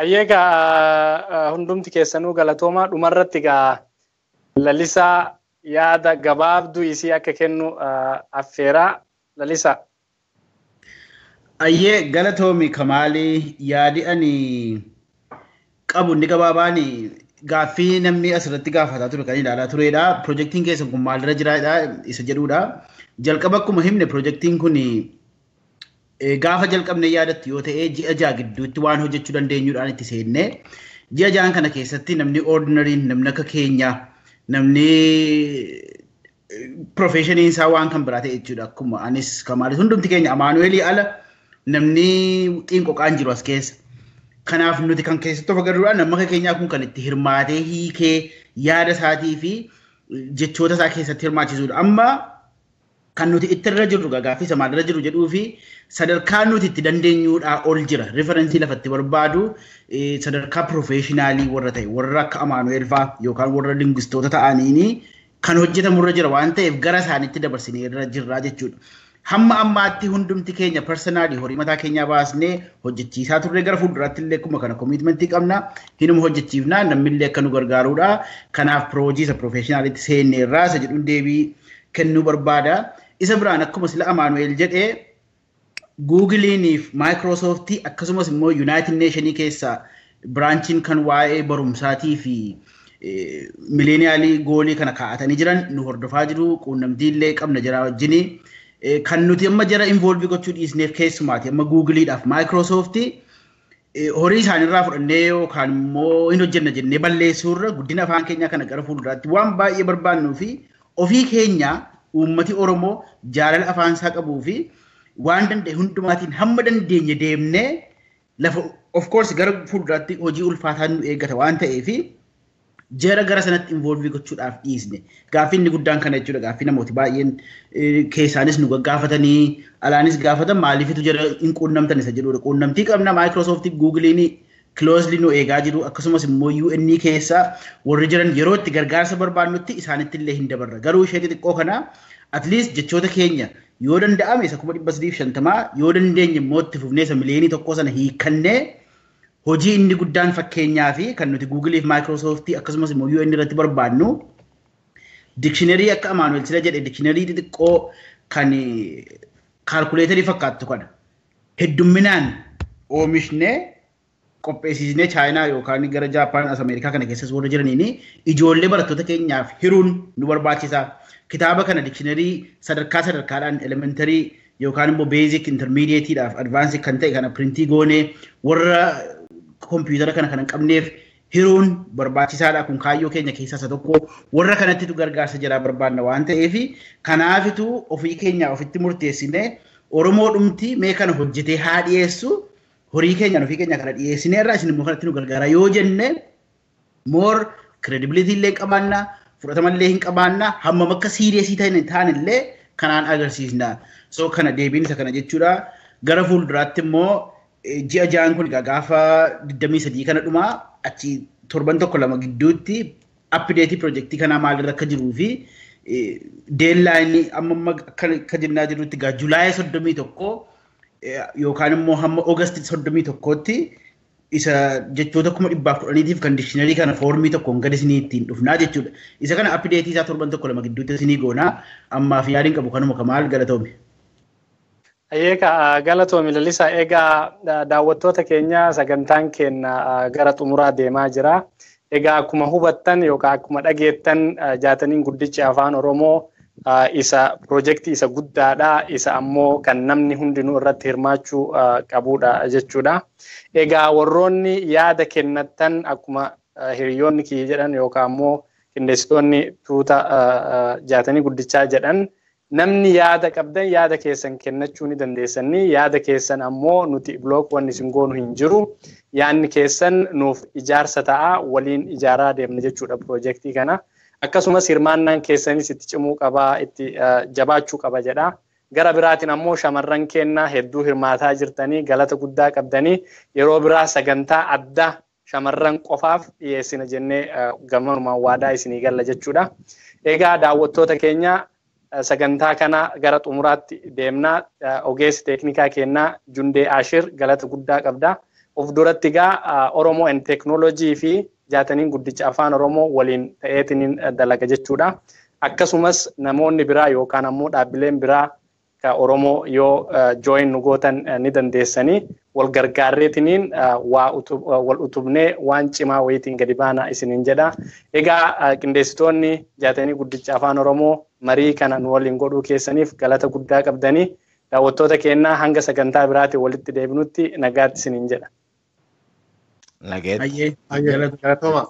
Speaker 1: Ayyeega hundumti keessanuu galatooma dhumarratti gaa lalisaa yaada gabaabduu isii akka kennu affeeraa lalisaa.
Speaker 5: Ayyee galatoomi Kamaalii yaadi ani qabu inni gabaabaani gaaffii namni asirratti gaafataa ture kan ilaalaa turedha. Piroojeektiin keessan kun maalirra jiraadha isa jedhudha. Jalqaba akkuma himne piroojeektiin kun gaafa jalqabne yaadatti yoo ta'e ji'a ja'a gidduutti waan hojjechuu dandeenyuudhaan itti seenne ji'a ja'an kana keessatti namni ordinariin namni akka keenya namni profeshiniin isaa waan kan biraa ta'e jechuudha. Akkuma anis Kamaalis hundumti keenya Amaanu'eelii ala namni xiinqoqaan jiru as keessa. Kanaaf nuti kan keessatti of agarruudhaan nama akka keenyaa kun kan itti hirmaatee hiikee yaada isaatii fi jechoota isaa keessatti hirmaachisuudha. Amma kan nuti ittirra jirru gaaffii isa maalirra jiru jedhuu fi sadarkaa nuti itti dandeenyuudhaa ol jira. Riferensii lafatti barbaadu sadarkaa profeshinaalii warra ta'e warra akka Amaanu'eel fa'aa yookaan warra linguistoota ta'aniini kan hojjetamurra jira waan ta'eef gara isaaniitti dabarsinee irra jirra jechuudha. Hamma ammaatti hundumti keenya personaalii horii mataa keenyaa baasnee hojjechiisaa turre gara fuulduraatti illee akkuma kana komiitmentii qabna. Hinuma hojjechiifnaa namni akka nu gargaaruudha. Kanaaf piroojiisa profeshinaaliitti seennee irraa isa jedhuun deebii kennuu barbaada. Isa biraan akkuma sila Amaanu'eel jedhee Googleeniif Maayikiroosooftii akkasumas immoo Yuunaayitid Neeshinii keessaa biraanchiin kan waa'ee barumsaatii fi mileeniyaalii goolii kana kaa'atanii jiran nu hordofaa jiru. Quunnamtii illee qabna jira wajjinii. Kan nuti amma jara involvii gochuu dhiisneef keessumaati amma Googleedhaaf Maayikiroosooftii horii isaanirraa fudhannee yookaan immoo hin hojjenna jennee balleessuurra guddina afaan keenyaa kana gara fuulduraatti waan baay'ee barbaannuu fi ofii keenya uummati Oromoo jaalala afaan isaa qabuu fi waan danda'e hundumaatiin hamma dandeenye deemnee lafa of course gara fuulduraatti hojii ulfaataa nu eeggata waan ta'eef jara gara sanatti involvii gochuudhaaf dhiisne gaaffii inni guddaan kana jechuudha. Gaaffii namooti baay'een keessaanis nu gaafatanii alaanis gaafatan maaliifitu jara hin quunnamtan isa jedhudha. Quunnamtii qabna Maayikiroosooftii Googlee'n closely nu eegaa jiru akkasumas immoo UN keessaa warri jiran yeroo itti gargaarsa barbaannutti isaanitti illee hin dabarra. Garuu ishee xixiqqoo kana at least jechoota keenya yoo danda'ame isa 350 yoo dandeenye immoo itti fufnee isa miliyoonii tokko sana hiikannee hojii inni guddaan fakkeenyaa fi kan nuti Google fi Microsoft akkasumas immoo UN irratti barbaadnu dictionary akka Amaanu'eel sila jedhe dictionary xixiqqoo kan calculator fakkaattu kana heddumminaan oomishnee qopheessisnee Chaayinaa yookaan gara Jaapaan as Ameerikaa kana keessas warra jiraniin ijoollee barattoota keenyaaf hiruun nu barbaachisa. Kitaaba kana dictionary sadarkaadhaan elementary yookaan immoo basic intermediate dhaaf advanced kan ta'e kana printii goonee warra kompiitara kana kan qabneef hiruun barbaachisaadha. Kun kaayyoo keenya keessaa isa tokko warra kanattitu gargaarsa jira barbaanna waan ta'eef kanaafitu ofii keenya ofitti murteessinee Oromoo dhumti mee kana hojjetee haa dhiyeessu horii keenya ofii keenya kana dhiyeessineerra isin immoo kanatti nu gargaara yoo jenne more credibility illee qabaanna fudhatamallee hin qabaanna hammam akka siiriyeesii ta'an illee kanaan agarsiisna. So kana deebiin isa kana jechuudha. Gara fuulduraatti immoo ji'a ja'an kun gaafa 23 kana dhuma achi torban tokko lama gidduutti appideetii piroojeektii kanaa maalirra akka jiruu fi deellaayinii amma akka jennaa jirutti gaa Julaayii 31 yookaan immoo hamma Oogasti 31tti isa jechoota 110tiif kondishinarii kana foormii tokkoon gadi isinii ittiin dhufnaa jechuudha. Isa kana appideetii isaa torban tokko lama gidduutti isinii goonaa ammaaf yaadiin qabu kanuma kamaal galatoome.
Speaker 1: Egaa galatoomi lalisaa egaa daawwattoota keenya sagantaan keenya gara xumuraa deemaa jira. Egaa akkuma hubattan yookaan akkuma dhageettan jaataniin guddichi afaan Oromoo isa piroojeektii isa guddaadha. Isa ammoo kan namni hundinuu irratti hirmaachuu qabudha jechuudha. Egaa warroonni yaada kennattan akkuma hiriyoonni kiyya jedhan yookaan ammoo qindeessitoonni tuuta jaatanii guddichaa jedhan namni yaada qabdan yaada keessan kennachuu ni dandeessanii yaada keessan ammoo nuti blook wanni isin goonu hin jiru yaanni keessan nuuf ijaarsa ta'a waliin ijaaraa deemna jechuudha piroojeektii kana akkasumas hirmaannaan keessanis itti cimuu qaba itti jabaachuu qaba jedha. Gara biraatiin ammoo shamarran keenya hedduu hirmaataa jirtanii galata guddaa qabdanii yeroo biraa sagantaa adda shamarran qofaaf dhiyeessina jennee gammanumaan waadaa isinii galla jechuudha. Egaa daawwattoota keenya sagantaa kana gara xumuraatti deemnaa ogeessi teeknikaa keenyaa Jundee Ashir galata guddaa qabda. Of duratti egaa Oromoo and Technology fi jaataniin guddicha afaan Oromoo waliin ta'eetiin dalaga jechuudha. Akkasumas namoonni biraa yookaan ammoo dhaabbileen biraa ka Oromoo yoo join nu gootan ni dandeessanii wal gargaarreetiniin wal utubnee waan cimaa wayitiin gadi baana isiniin jedha. Egaa qindeessitoonni jaatanii guddicha afaan Oromoo marii kana nu waliin godhuu keessaniif galata guddaa qabdanii daawwattoota keenyaa hanga sagantaa biraatiin walitti deebinutti nagaatti isiniin jedha.
Speaker 2: Nagaatti.
Speaker 4: Galatooma.